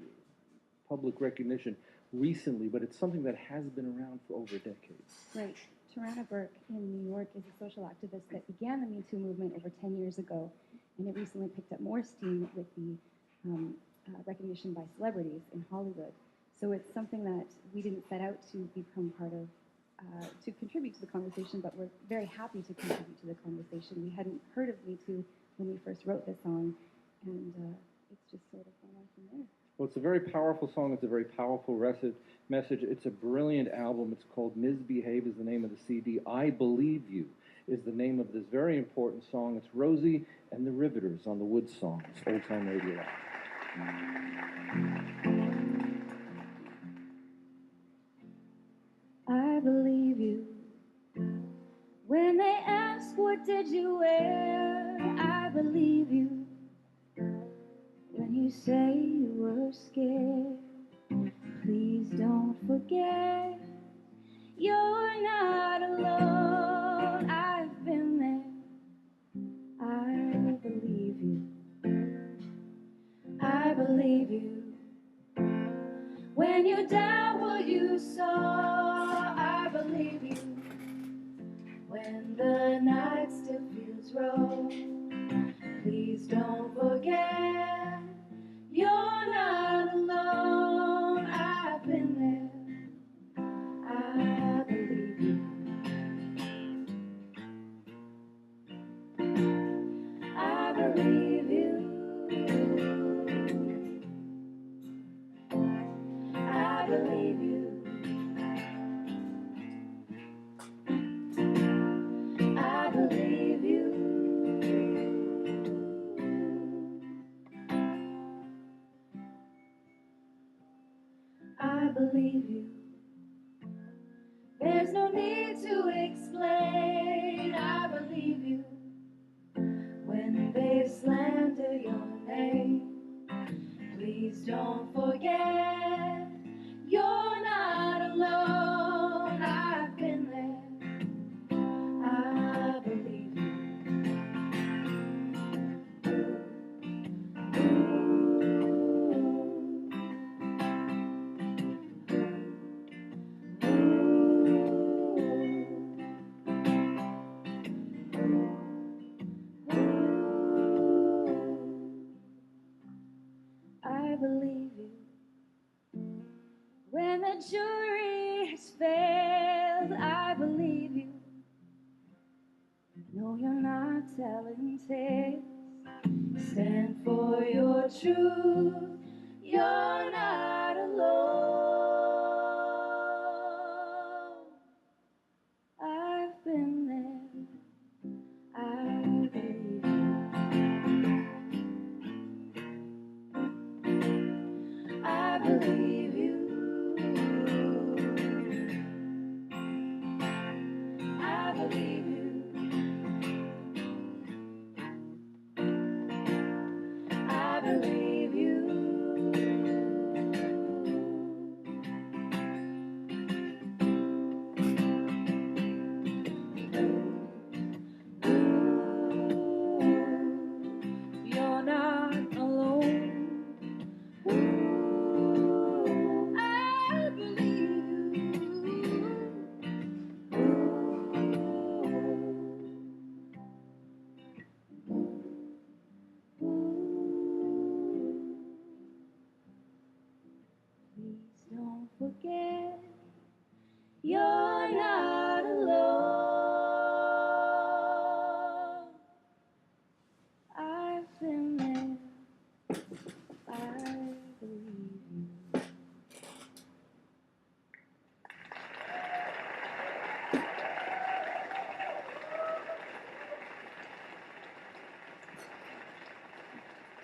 S3: public recognition recently, but it's something that has been around for over decades.
S12: Right. Tarana Burke in New York is a social activist that began the Me Too movement over 10 years ago, and it recently picked up more steam with the recognition by celebrities in Hollywood. So it's something that we didn't set out to become part of, to contribute to the conversation, but we're very happy to contribute to the conversation. We hadn't heard of Me Too when we first wrote this song, and it's just sort of gone on from there.
S3: Well, it's a very powerful song. It's a very powerful message. It's a brilliant album. It's called Misbehave is the name of the CD. I Believe You is the name of this very important song. It's Rosie and the Riveters on the WoodSongs, Old Time Radio.
S12: I believe you. When they ask what did you wear, I believe you. When you say you were scared, please don't forget, you're not alone. I've been there. I believe you. I believe you. When you doubt what you saw, I believe you. When the night still feels raw, please don't forget, you're not alone. I've been there. I believe you. I believe you. I believe you. I believe you. I believe you. There's no need to explain. I believe you. When they slander your name, please don't forget, you're not alone. I've been there. I believe you. I believe you. When the jury has failed, I believe you. No, you're not telling tales. Stand for your truth. You're not alone. I've been there. I believe you. I believe you. I believe you. I believe you.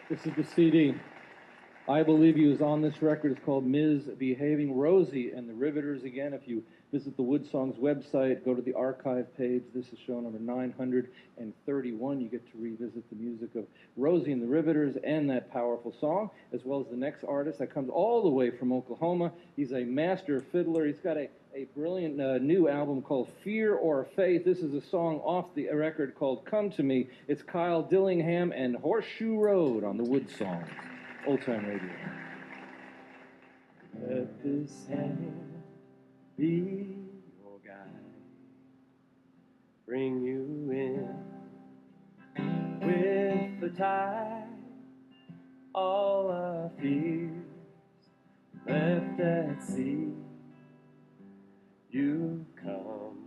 S3: This is the CD. I Believe You is on this record. It's called Ms. Behaving. Rosie and the Riveters, again, if you visit the WoodSongs website, go to the archive page. This is show number 931. You get to revisit the music of Rosie and the Riveters and that powerful song, as well as the next artist that comes all the way from Oklahoma. He's a master fiddler. He's got a brilliant new album called Fear or Faith. This is a song off the record called Come to Me. It's Kyle Dillingham and Horseshoe Road on the WoodSongs. Old Time Radio.
S14: Let this hand be your guide. Bring you in with the tide. All our fears left at sea. You come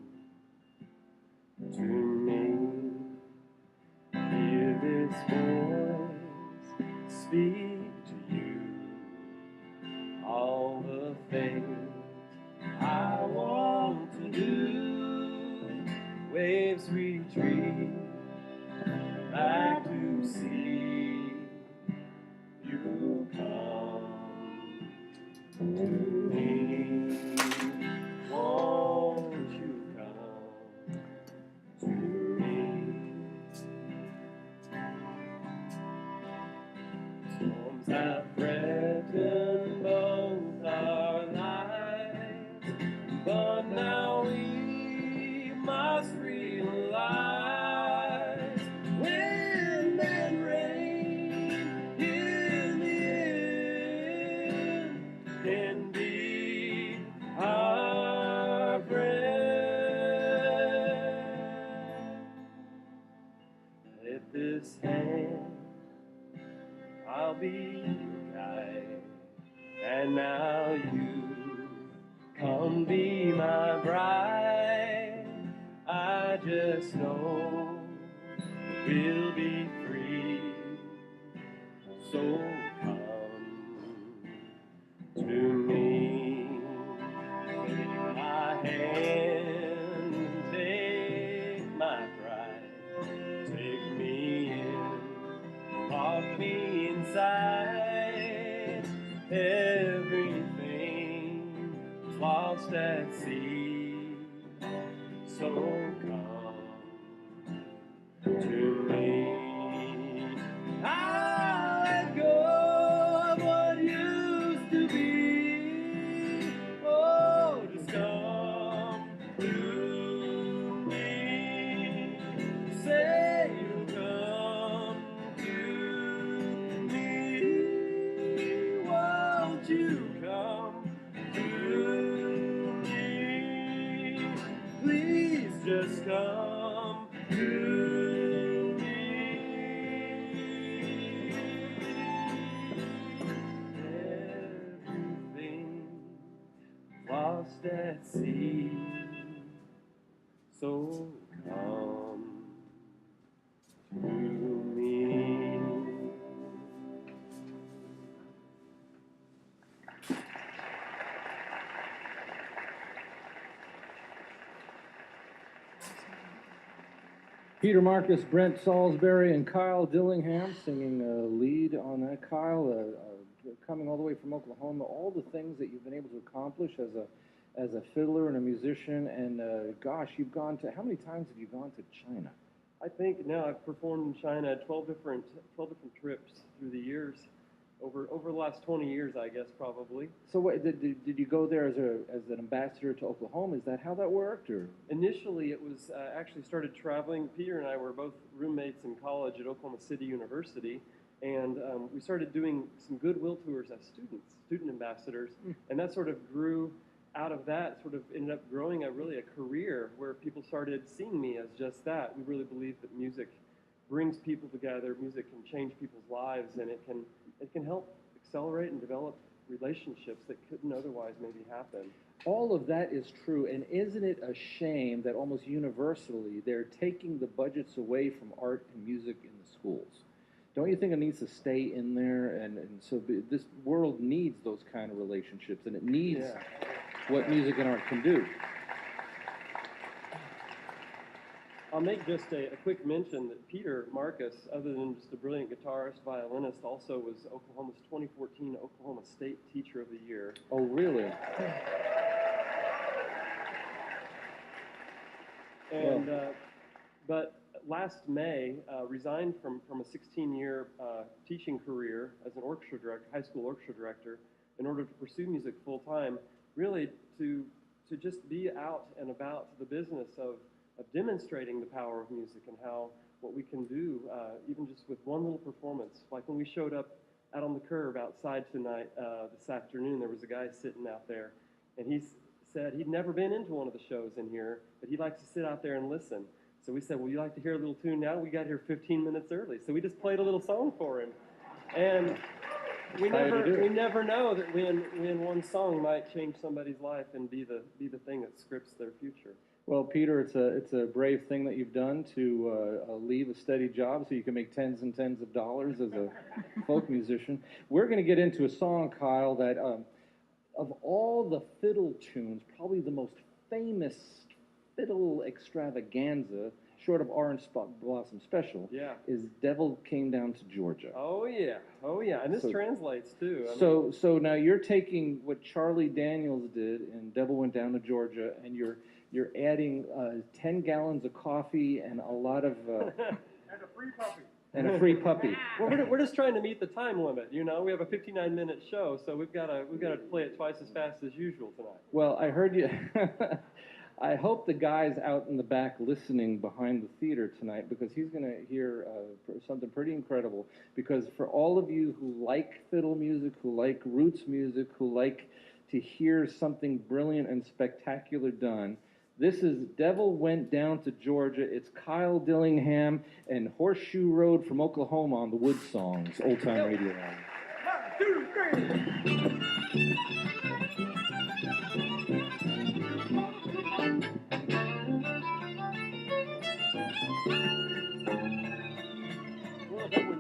S14: to me. Hear this voice speak. All the things I want to do, waves retreat back to sea. You come to me. Won't you come to me? Storms have threatened both our lives, but now we must realize wind and rain in the end can be our friend. Let this hand, I'll be your guide, and now you come be my bride. I just know we'll be free, so come to me. Take my hand, take my pride, take me in, lock me inside. Everything was lost at sea, so come to me. I'll let go of what used to be. Oh, just come to me. Say you'll come to me. Won't you come to me? Please just come to me. Everything lost at sea, so come to me.
S3: Peter Marcus, Brent Salisbury, and Kyle Dillingham singing lead on that. Kyle, coming all the way from Oklahoma, all the things that you've been able to accomplish as a fiddler and a musician, and gosh, you've gone to, how many times have you gone to China?
S14: I think now I've performed in China 12 different trips through the years, over the last 20 years, I guess, probably.
S3: So what, did you go there as an ambassador to Oklahoma? Is that how that worked? Or
S14: Initially, it was actually started traveling. Peter and I were both roommates in college at Oklahoma City University, and we started doing some goodwill tours as student ambassadors, and that sort of grew out of that, sort of ended up growing a career where people started seeing me as just that. We really believe that music brings people together. Music can change people's lives, and it can help accelerate and develop relationships that couldn't otherwise maybe happen.
S3: all of that is true, and isn't it a shame that almost universally they're taking the budgets away from art and music in the schools? Don't you think it needs to stay in there? And so this world needs those kind of relationships, and it needs what music and art can do.
S14: I'll make just a quick mention that Peter Marcus, other than just a brilliant guitarist, violinist, also was Oklahoma's 2014 Oklahoma State Teacher of the Year.
S3: Oh, really?
S14: And but last May, resigned from a 16-year teaching career as an orchestra director, high school orchestra director, in order to pursue music full time, really to just be out and about the business of demonstrating the power of music and how what we can do, even just with one little performance. Like when we showed up out on the curb outside tonight, this afternoon, there was a guy sitting out there, and he said he'd never been into one of the shows in here, but he likes to sit out there and listen. So we said, well, you like to hear a little tune now? We got here 15 minutes early. So we just played a little song for him. And we never know that when one song might change somebody's life and be the thing that scripts their future.
S3: Well, Peter, it's a brave thing that you've done to leave a steady job so you can make tens and tens of dollars as a folk musician. We're going to get into a song, Kyle, that of all the fiddle tunes, probably the most famous fiddle extravaganza, short of Orange Blossom Special, is Devil Came Down to Georgia.
S14: Oh, yeah. And this translates, too.
S3: So now you're taking what Charlie Daniels did in Devil Went Down to Georgia, and you're adding 10 gallons of coffee and a lot of...
S14: and a free puppy.
S3: And a free puppy.
S14: Well, we're just trying to meet the time limit, you know. We have a 59-minute show, so we've got to play it twice as fast as usual tonight.
S3: Well, I heard you... I hope the guy's out in the back listening behind the theater tonight, because he's going to hear something pretty incredible. Because for all of you who like fiddle music, who like roots music, who like to hear something brilliant and spectacular done, this is Devil Went Down to Georgia. It's Kyle Dillingham and Horseshoe Road from Oklahoma on the WoodSongs Old Time Radio Hour.
S14: 1, 2, 3.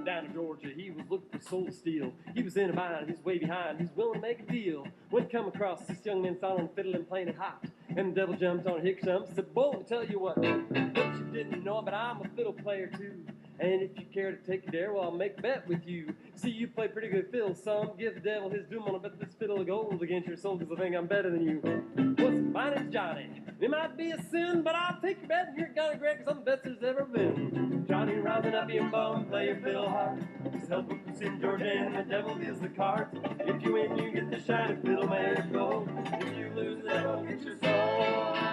S14: Down to Georgia, he was looking for soul steel. He was in a bind, he's way behind, he's willing to make a deal. When he come across this young man sawing on fiddle and playing it hot, and the devil jumped on Hick Shump, said, boy, let me tell you what you didn't know, but I'm a fiddle player too. And if you care to take it there, well, I'll make a bet with you. See, you play pretty good fiddle, son. Give the devil his doom on a bet this fiddle of gold against your soul, because I think I'm better than you. Listen, my name's Johnny. It might be a sin, but I'll take your bet, and you're gonna Greg, because I'm the best there's ever been. Johnny, rousing up your bum, play your fiddle hard. Just help him in Georgia, and the devil deals the cards. If you win, you get the shiny fiddle made of gold. If you lose, the devil gets your soul.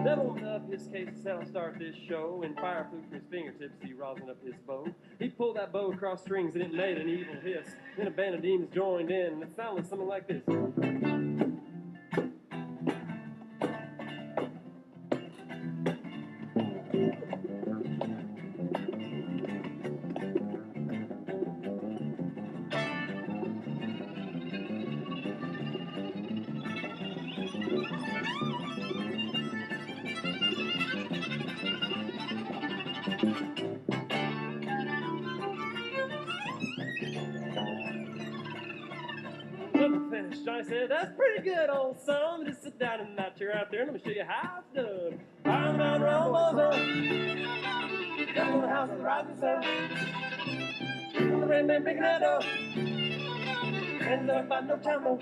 S14: Devil opened up his case and said, I'll start this show. And fire flew from his fingertips, he rosin up his bow. He pulled that bow across strings and it made an evil hiss. Then a band of demons joined in and it sounded something like this. Johnny said, that's pretty good, old son. Just sit down in that chair out there and let me show you how it's done. Round and round, round, down in the house of the rising sun. The rain man picking that up. And up by no time.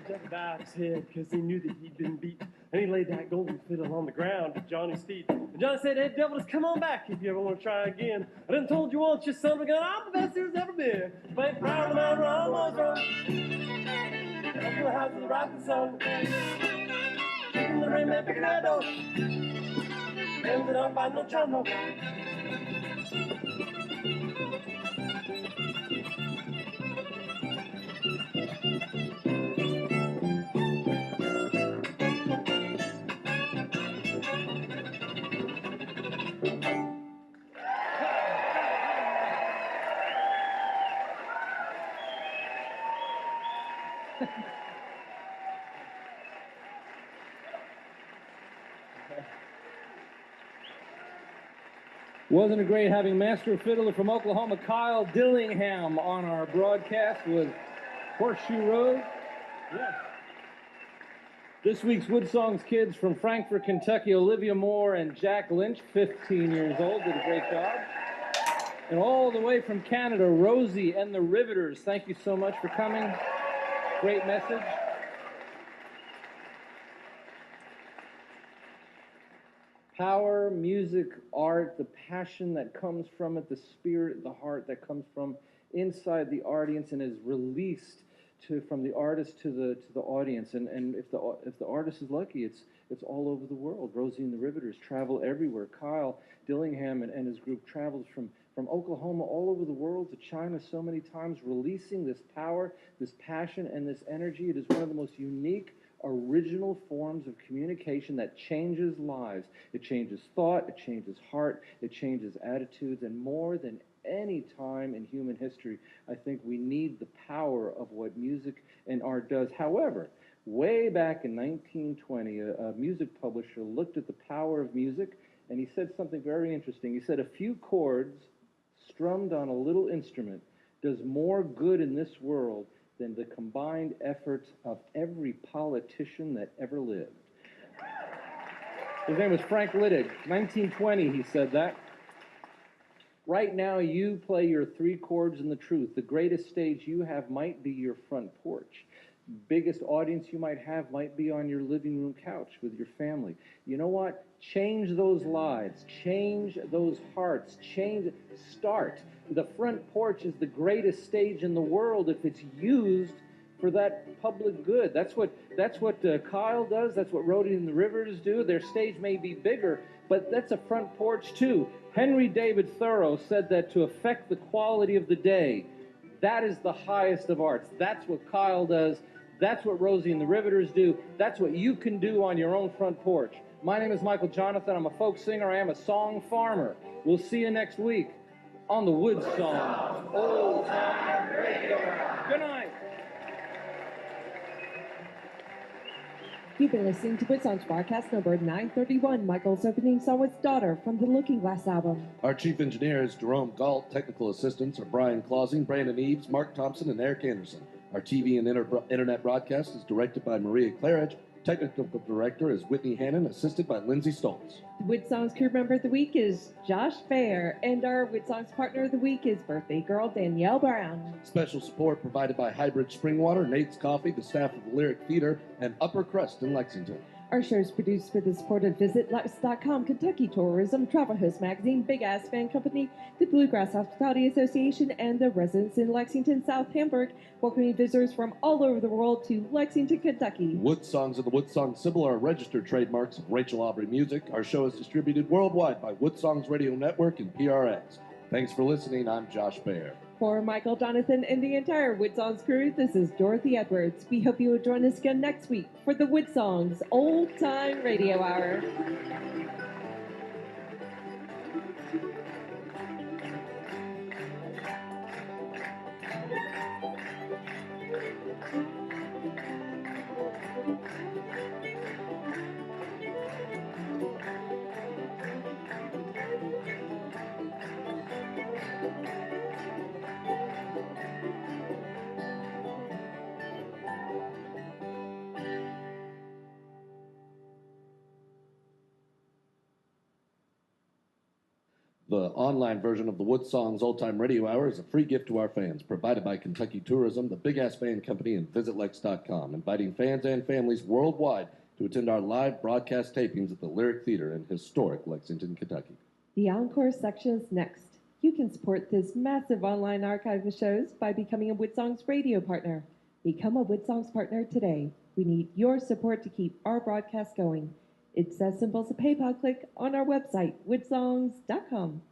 S14: Jeff bowed his head because he knew that he'd been beat. And he laid that golden fiddle on the ground to Johnny's feet. And Johnny said, "Hey, devil, just come on back if you ever want to try again. I done told you once, you son of a gun, I'm the best there's ever been. But round and round, round, round, round. Up to the house of the rising sun. Chicken the rain man picking that door. Ended up by no channel.
S3: Wasn't it great having master fiddler from Oklahoma, Kyle Dillingham, on our broadcast with Horseshoe Road? Yes. This week's WoodSongs kids from Frankfort, Kentucky, Olivia Moore and Jack Lynch, 15 years old, did a great job. And all the way from Canada, Rosie and the Riveters, thank you so much for coming. Great message. Power, music, art, the passion that comes from it, the spirit, the heart that comes from inside the audience and is released from the artist to the audience. And if the artist is lucky, it's all over the world. Rosie and the Riveters travel everywhere. Kyle Dillingham and his group travels from Oklahoma all over the world to China so many times, releasing this power, this passion, and this energy. It is one of the most unique, original forms of communication that changes lives. It changes thought, it changes heart, it changes attitudes, and more than any time in human history, I think we need the power of what music and art does. However, way back in 1920, a music publisher looked at the power of music, and he said something very interesting. He said, "A few chords strummed on a little instrument does more good in this world than the combined efforts of every politician that ever lived." His name was Frank Littig. 1920, he said that. Right now, you play your three chords in the truth. The greatest stage you have might be your front porch. Biggest audience you might have might be on your living room couch with your family. You know what? Change those lives. Change those hearts. Start. The front porch is the greatest stage in the world if it's used for that public good. That's what Kyle does. That's what Rhodey and the Rivers do. Their stage may be bigger, but that's a front porch too. Henry David Thoreau said that to affect the quality of the day, that is the highest of arts. That's what Kyle does. That's what Rosie and the Riveters do. That's what you can do on your own front porch. My name is Michael Jonathan. I'm a folk singer. I am a song farmer. We'll see you next week on the WoodSongs Old Time Radio. Good night.
S1: You've been listening to WoodSongs broadcast number 931. Michael's opening song was Daughter from the Looking Glass album.
S2: Our chief engineer is Jerome Galt. Technical assistants are Brian Clausing, Brandon Eves, Mark Thompson, and Eric Anderson. Our TV and internet broadcast is directed by Maria Claridge. Technical director is Whitney Hannon, assisted by Lindsay Stoltz.
S1: The WoodSongs crew member of the week is Josh Fair, and our WoodSongs partner of the week is birthday girl Danielle Brown.
S2: Special support provided by Hybrid Springwater, Nate's Coffee, the staff of the Lyric Theater, and Upper Crust in Lexington.
S1: Our show is produced for the support of VisitLex.com, Kentucky Tourism, Travel Host Magazine, Big Ass Fan Company, the Bluegrass Hospitality Association, and the residents in Lexington, South Hamburg, welcoming visitors from all over the world to Lexington, Kentucky.
S2: WoodSongs and the WoodSong symbol are registered trademarks of Rachel Aubrey Music. Our show is distributed worldwide by WoodSongs Radio Network and PRX. Thanks for listening. I'm Josh Baer.
S1: For Michael Jonathan and the entire WoodSongs crew, this is Dorothy Edwards. We hope you will join us again next week for the WoodSongs Old Time Radio Hour.
S2: The online version of the WoodSongs Old Time Radio Hour is a free gift to our fans, provided by Kentucky Tourism, the Big Ass Band Company, and VisitLex.com, inviting fans and families worldwide to attend our live broadcast tapings at the Lyric Theater in historic Lexington, Kentucky.
S1: The encore section is next. You can support this massive online archive of shows by becoming a WoodSongs radio partner. Become a WoodSongs partner today. We need your support to keep our broadcast going. It's as simple as a PayPal click on our website, woodsongs.com.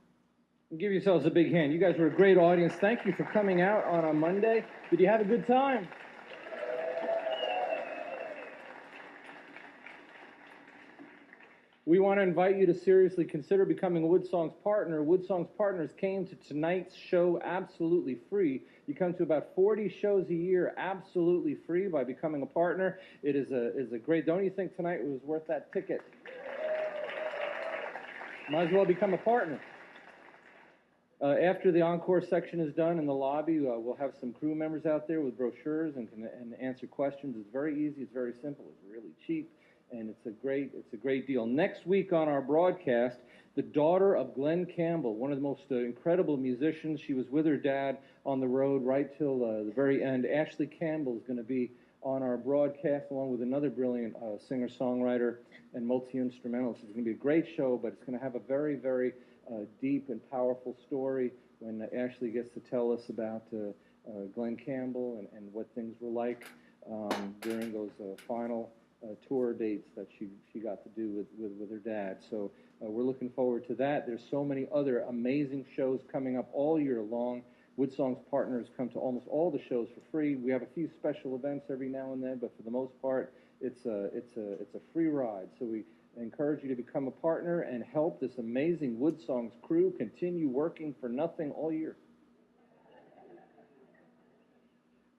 S3: Give yourselves a big hand. You guys were a great audience. Thank you for coming out on a Monday. Did you have a good time? We want to invite you to seriously consider becoming a WoodSongs partner. WoodSongs partners came to tonight's show absolutely free. You come to about 40 shows a year absolutely free by becoming a partner. It is a great, don't you think tonight was worth that ticket? Might as well become a partner. After the encore section is done in the lobby, we'll have some crew members out there with brochures and answer questions. It's very easy, it's very simple, it's really cheap. And it's a great deal. Next week on our broadcast, the daughter of Glenn Campbell, one of the most incredible musicians. She was with her dad on the road right till the very end. Ashley Campbell is going to be on our broadcast along with another brilliant singer-songwriter and multi-instrumentalist. It's going to be a great show, but it's going to have a very, very deep and powerful story when Ashley gets to tell us about Glenn Campbell and what things were like during those final tour dates that she got to do with her dad. So we're looking forward to that. There's so many other amazing shows coming up all year long. WoodSongs partners come to almost all the shows for free. We have a few special events every now and then, but for the most part, it's a free ride. So we encourage you to become a partner and help this amazing WoodSongs crew continue working for nothing all year.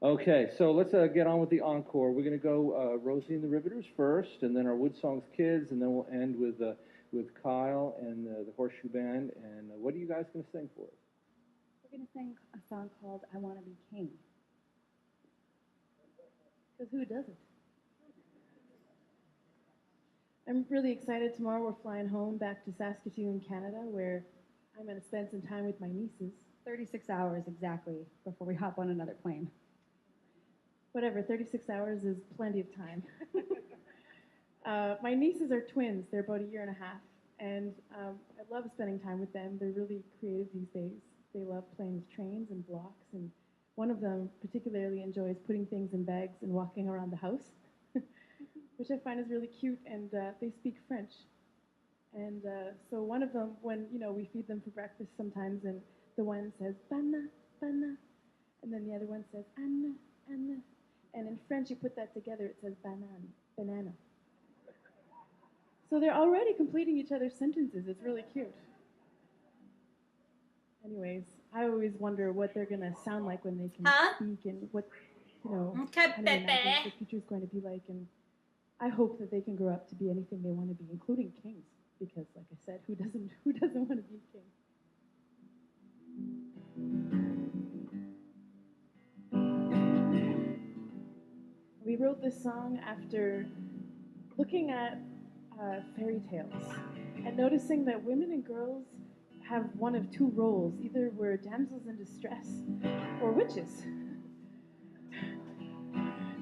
S3: Okay, so let's get on with the encore. We're going to go Rosie and the Riveters first, and then our WoodSongs kids, and then we'll end with Kyle and the Horseshoe Band. And what are you guys going to sing for us?
S12: We're going to sing a song called I Want to Be King. Because who doesn't?
S13: I'm really excited. Tomorrow we're flying home back to Saskatoon, Canada, where I'm going to spend some time with my nieces.
S12: 36 hours exactly before we hop on another plane.
S13: Whatever, 36 hours is plenty of time. My nieces are twins. They're about a year and a half. And I love spending time with them. They're really creative these days. They love playing with trains and blocks. And one of them particularly enjoys putting things in bags and walking around the house, which I find is really cute. And they speak French. And so one of them, when we feed them for breakfast sometimes, and the one says, "Bana, bana," and then the other one says, "Anna, Anna." And in French, you put that together, it says banane, banana. So they're already completing each other's sentences. It's really cute. Anyways, I always wonder what they're going to sound like when they can speak and what, kind of imagine the future's going to be like. And I hope that they can grow up to be anything they want to be, including kings. Because, like I said, who doesn't want to be a king? We wrote this song after looking at fairy tales and noticing that women and girls have one of two roles. Either we're damsels in distress or witches.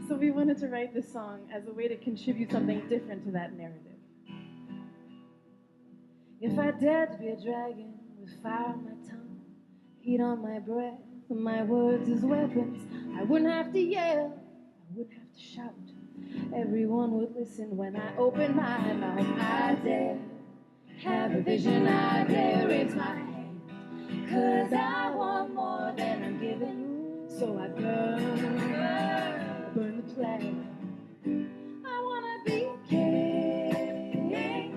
S13: So we wanted to write this song as a way to contribute something different to that narrative. If I dared to be a dragon with fire on my tongue, heat on my breath, and my words as weapons, I wouldn't have to yell, I wouldn't have to shout. Everyone would listen when I open my mouth. I dare have a vision, I dare raise my hand, 'cause I want more than I'm given. So I burn the plan. I wanna be king.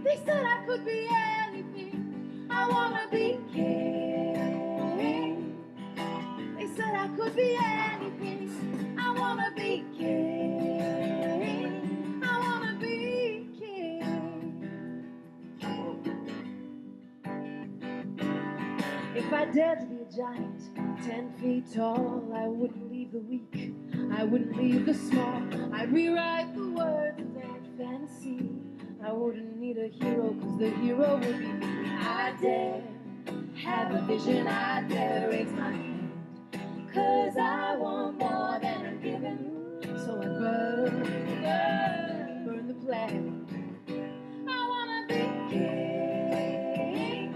S13: They said I could be anything. I wanna be king. They said I could be anything. I wanna be king. I wanna be king. If I dared to be a giant, 10 feet tall, I wouldn't leave the weak, I wouldn't leave the small. I'd rewrite the words of that fantasy. I wouldn't need a hero, 'cause the hero would be me.
S7: I dare have a vision, I dare raise my hand. 'Cause I want more than I'm given. So I burn the plan. I wanna be king.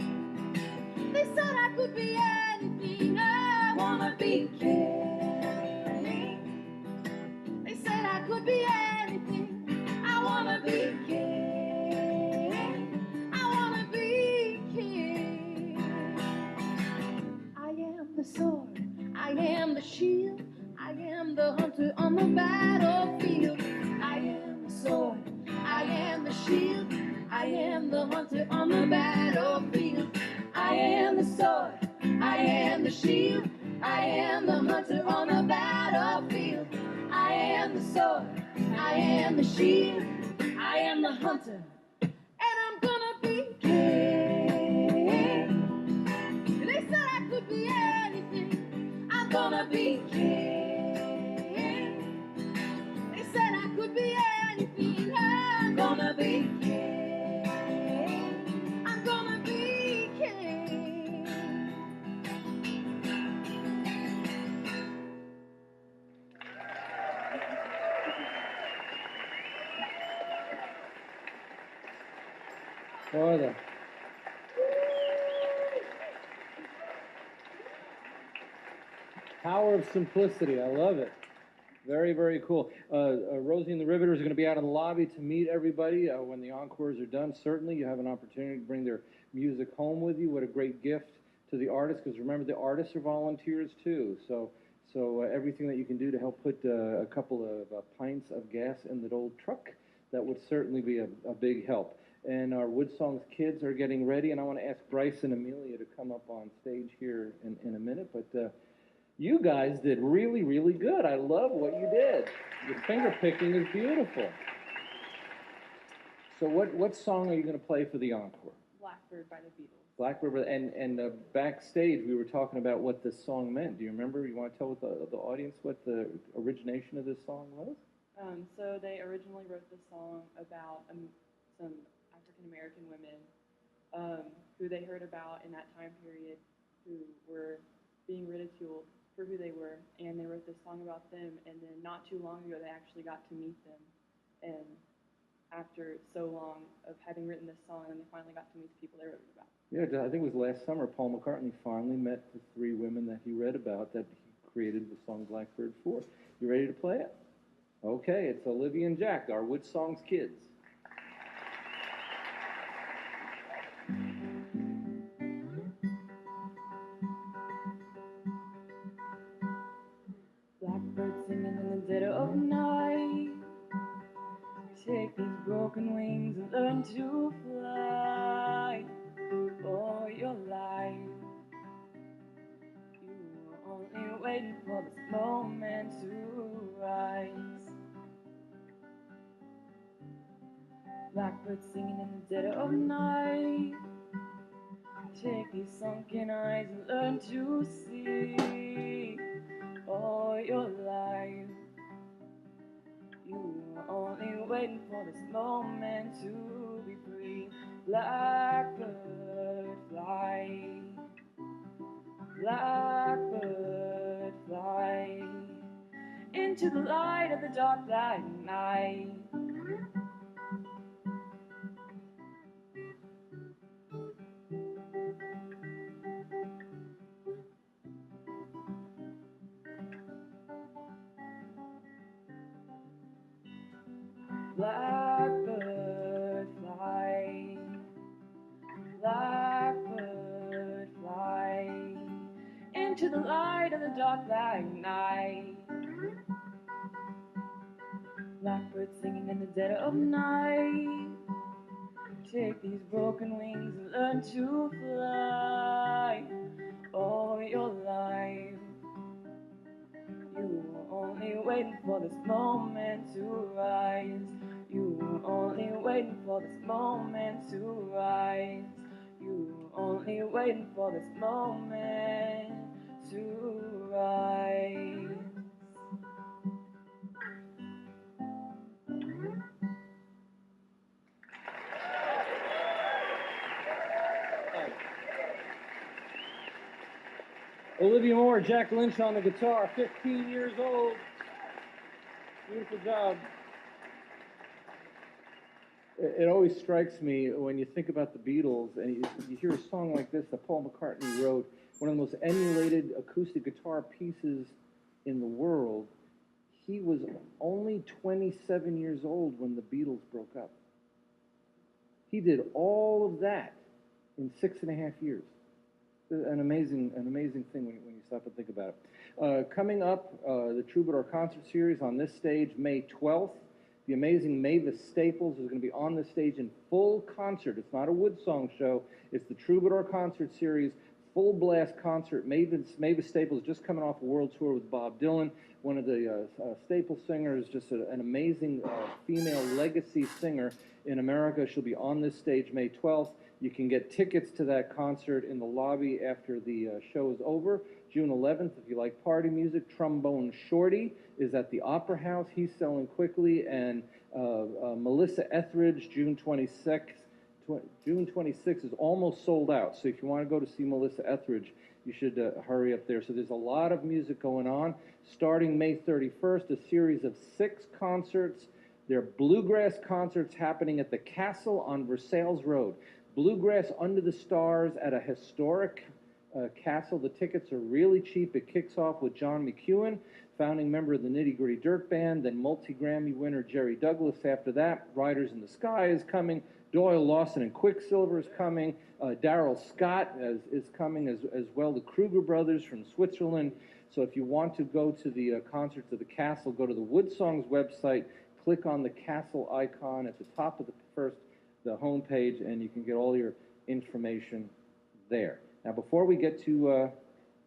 S7: They said I could be anything. I wanna be king. They said I could be anything. I wanna be king. I wanna be king. I am the sword. I am the shield. I am the hunter on the battlefield. I am the sword. I am the shield. I am the hunter on the battlefield. I am the sword. I am the shield. I am the hunter on the battlefield. I am the sword. I am the shield. I am the hunter. And I'm gonna be king. They said I could be anything. I'm gonna be king. They said I could be anything. I'm gonna be king. I'm gonna be king.
S3: Oh, the power of simplicity. I love it. Very, very cool. Rosie and the Riveters are going to be out in the lobby to meet everybody when the encores are done. Certainly, you have an opportunity to bring their music home with you. What a great gift to the artists, because remember, the artists are volunteers too. So everything that you can do to help put a couple of pints of gas in that old truck, that would certainly be a big help. And our WoodSongs kids are getting ready, and I want to ask Bryce and Amelia to come up on stage here in a minute. But you guys did really, really good. I love what you did. Your finger picking is beautiful. So what song are you going to play for the encore?
S18: Blackbird by the Beatles.
S3: Blackbird, and backstage we were talking about what this song meant. Do you remember? You want to tell the audience what the origination of this song was?
S18: So they originally wrote this song about some African American women who they heard about in that time period who were being ridiculed for who they were, and they wrote this song about them, and then not too long ago they actually got to meet them, and after so long of having written this song, and they finally got to meet the people they wrote it about.
S3: Yeah, I think it was last summer Paul McCartney finally met the three women that he read about that he created the song Blackbird for. You ready to play it? Okay, it's Olivia and Jack, our WoodSongs kids.
S18: Blackbird singing in the dead of night. Take these broken wings and learn to fly. For your life, you were only waiting for this moment to rise. Blackbird singing in the dead of night. Take these sunken eyes and learn to see. All your life, you were only waiting for this moment to be free. Blackbird fly, blackbird fly, into the light of the dark black night. Blackbird fly, blackbird fly, into the light of the dark black night. Blackbird singing in the dead of night. Take these broken wings and learn to fly. All your life, you were only waiting for this moment to rise. You were only waiting for this moment to rise. You were only waiting for this moment to rise.
S3: Olivia Moore, Jack Lynch on the guitar, 15 years old. Beautiful job. It always strikes me when you think about the Beatles and you hear a song like this that Paul McCartney wrote, one of the most emulated acoustic guitar pieces in the world. He was only 27 years old when the Beatles broke up. He did all of that in 6.5 years. An amazing thing when you stop and think about it. Coming up, the Troubadour Concert Series on this stage, May 12th. The amazing Mavis Staples is going to be on the stage in full concert. It's not a WoodSongs show. It's the Troubadour Concert Series, full blast concert. Mavis Staples just coming off a world tour with Bob Dylan, one of the Staples singers, just an amazing female legacy singer in America. She'll be on this stage May 12th. You can get tickets to that concert in the lobby after the show is over. June 11th, if you like party music, Trombone Shorty is at the Opera House. He's selling quickly. And Melissa Etheridge, June 26th. June 26th is almost sold out. So if you want to go to see Melissa Etheridge, you should hurry up there. So there's a lot of music going on. Starting May 31st, a series of 6 concerts. There are bluegrass concerts happening at the Castle on Versailles Road. Bluegrass Under the Stars at a historic castle. The tickets are really cheap. It kicks off with John McEwen, founding member of the Nitty Gritty Dirt Band, then multi-Grammy winner Jerry Douglas. After that, Riders in the Sky is coming. Doyle Lawson and Quicksilver is coming. Daryl Scott is coming as well. The Kruger Brothers from Switzerland. So if you want to go to the concerts of the Castle, go to the WoodSongs website, click on the Castle icon at the top of the homepage, and you can get all your information there. Now, before we get to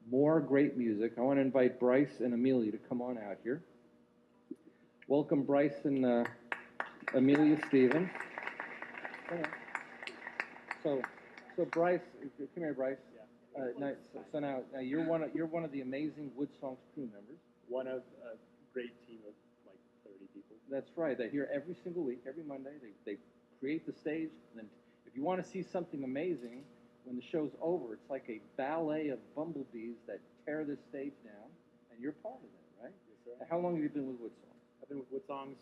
S3: more great music, I want to invite Bryce and Amelia to come on out here. Welcome, Bryce and Amelia Stevens. So Bryce, come here, Bryce. Yeah. Now you're one of the amazing WoodSongs crew members.
S14: One of a great team of like 30 people.
S3: That's right. They're here every single week, every Monday. They create the stage, and then if you want to see something amazing, when the show's over, it's like a ballet of bumblebees that tear this stage down, and you're part of that, right?
S14: Yes, sir.
S3: How long have you been with WoodSongs?
S14: I've been with WoodSongs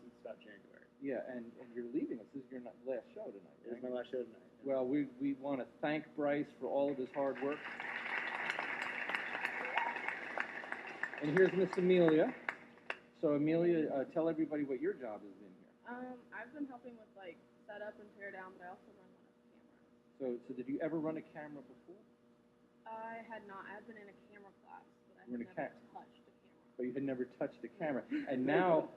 S14: since about January.
S3: Yeah, and you're leaving us. This is your last show tonight, right?
S14: This is my last show tonight.
S3: Well, we want to thank Bryce for all of his hard work. And here's Miss Amelia. So Amelia, tell everybody what your job has been here.
S13: I've been helping with like setup and tear down, but I also run one of the cameras.
S3: So did you ever run a camera before?
S13: I had not. I've been in a camera class, but I
S3: You were
S13: had
S3: in a
S13: never touched a camera.
S3: But you had never touched a camera. And now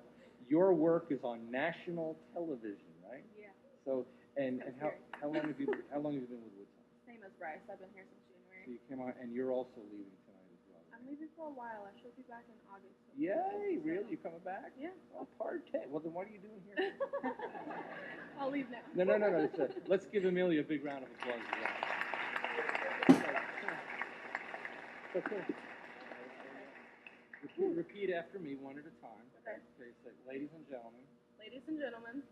S3: your work is on national television, right?
S13: Yeah.
S3: So and how long have you been with WoodSongs?
S13: Same as Bryce. I've been here since January.
S3: So you came out, and you're also leaving tonight as well.
S13: I'm leaving for a while. I should be back in August. So
S3: Yay! Really? You coming back?
S13: Yeah.
S3: Oh, partay. Well, then what are you doing here?
S13: I'll leave now.
S3: No. Let's give Amelia a big round of applause as well. Repeat after me one at a time.
S13: Okay.
S3: So, ladies and gentlemen,
S13: Ladies and gentlemen,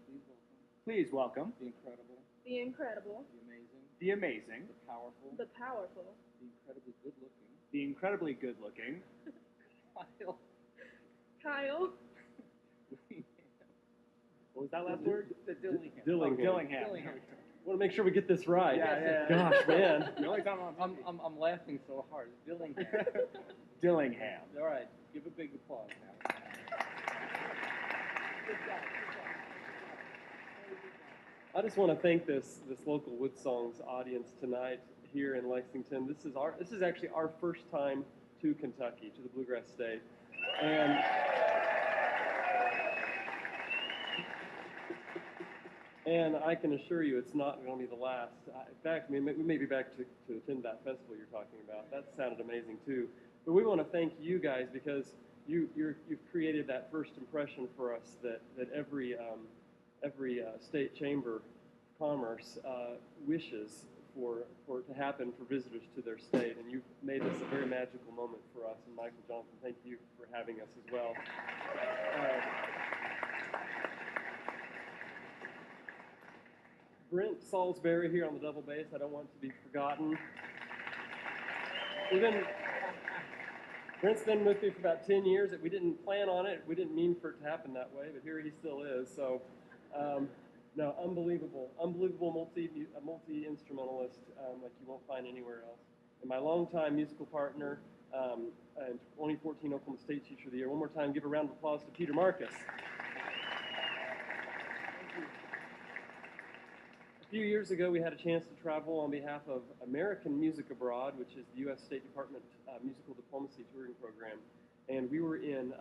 S3: please welcome the incredible,
S13: the incredible,
S3: the amazing,
S14: The amazing,
S3: the powerful,
S13: the powerful,
S3: the incredibly good-looking,
S14: the incredibly good-looking,
S13: Kyle.
S14: what was that last word?
S3: The Dillingham.
S14: Dillingham.
S3: Dillingham.
S14: Want to make sure we get this right.
S3: Yeah.
S14: Gosh, man.
S3: The only time I'm laughing so hard is Dillingham.
S14: Dillingham.
S3: All right, give a big applause now. Good job.
S14: I just want to thank this local WoodSongs audience tonight here in Lexington. This is actually our first time to Kentucky, to the Bluegrass State, and I can assure you it's not going to be the last. In fact, we may be back to attend that festival you're talking about. That sounded amazing too. But we want to thank you guys because you've created that first impression for us that every state chamber of commerce wishes for to happen for visitors to their state, and you've made this a very magical moment for us. And Michael Johnson, thank you for having us as well. Brent Salisbury here on the double bass. I don't want to be forgotten. Brent's been with me for about 10 years. We didn't plan on it. We didn't mean for it to happen that way, but here he still is. So, no, unbelievable multi-instrumentalist like you won't find anywhere else. And my longtime musical partner, and 2014 Oklahoma State Teacher of the Year. One more time, give a round of applause to Peter Marcus. A few years ago, we had a chance to travel on behalf of American Music Abroad, which is the U.S. State Department Musical Diplomacy Touring Program. And we were in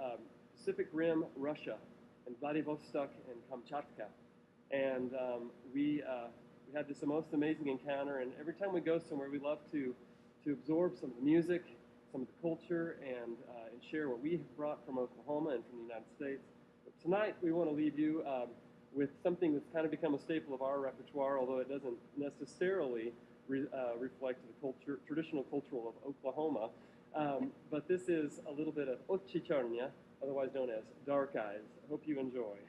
S14: Pacific Rim, Russia, and Vladivostok and Kamchatka. And we had this most amazing encounter. And every time we go somewhere, we love to absorb some of the music, some of the culture, and share what we have brought from Oklahoma and from the United States. But tonight, we want to leave you with something that's kind of become a staple of our repertoire, although it doesn't necessarily reflect the traditional cultural of Oklahoma. But this is a little bit of Ochi Charnia, otherwise known as Dark Eyes. I hope you enjoy.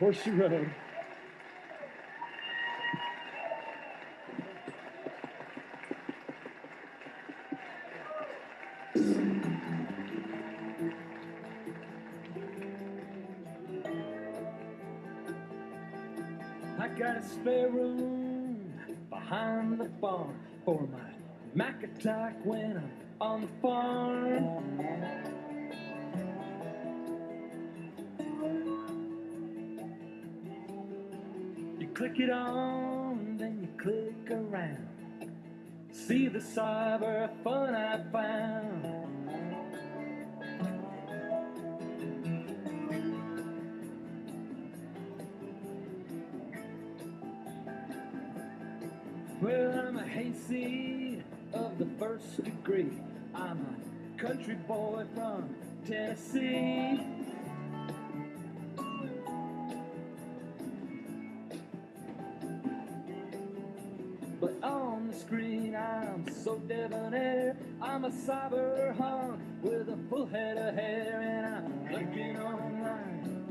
S14: Horseshoe Road. I got a spare room behind the barn for my Mac attack when I'm on the farm. You click it on, then you click around. See the cyber fun I found. Well, I'm a hayseed of the first degree. I'm a country boy from Tennessee. But on the screen I'm so debonair. I'm a cyber hunk with a full head of hair, and I'm lurking online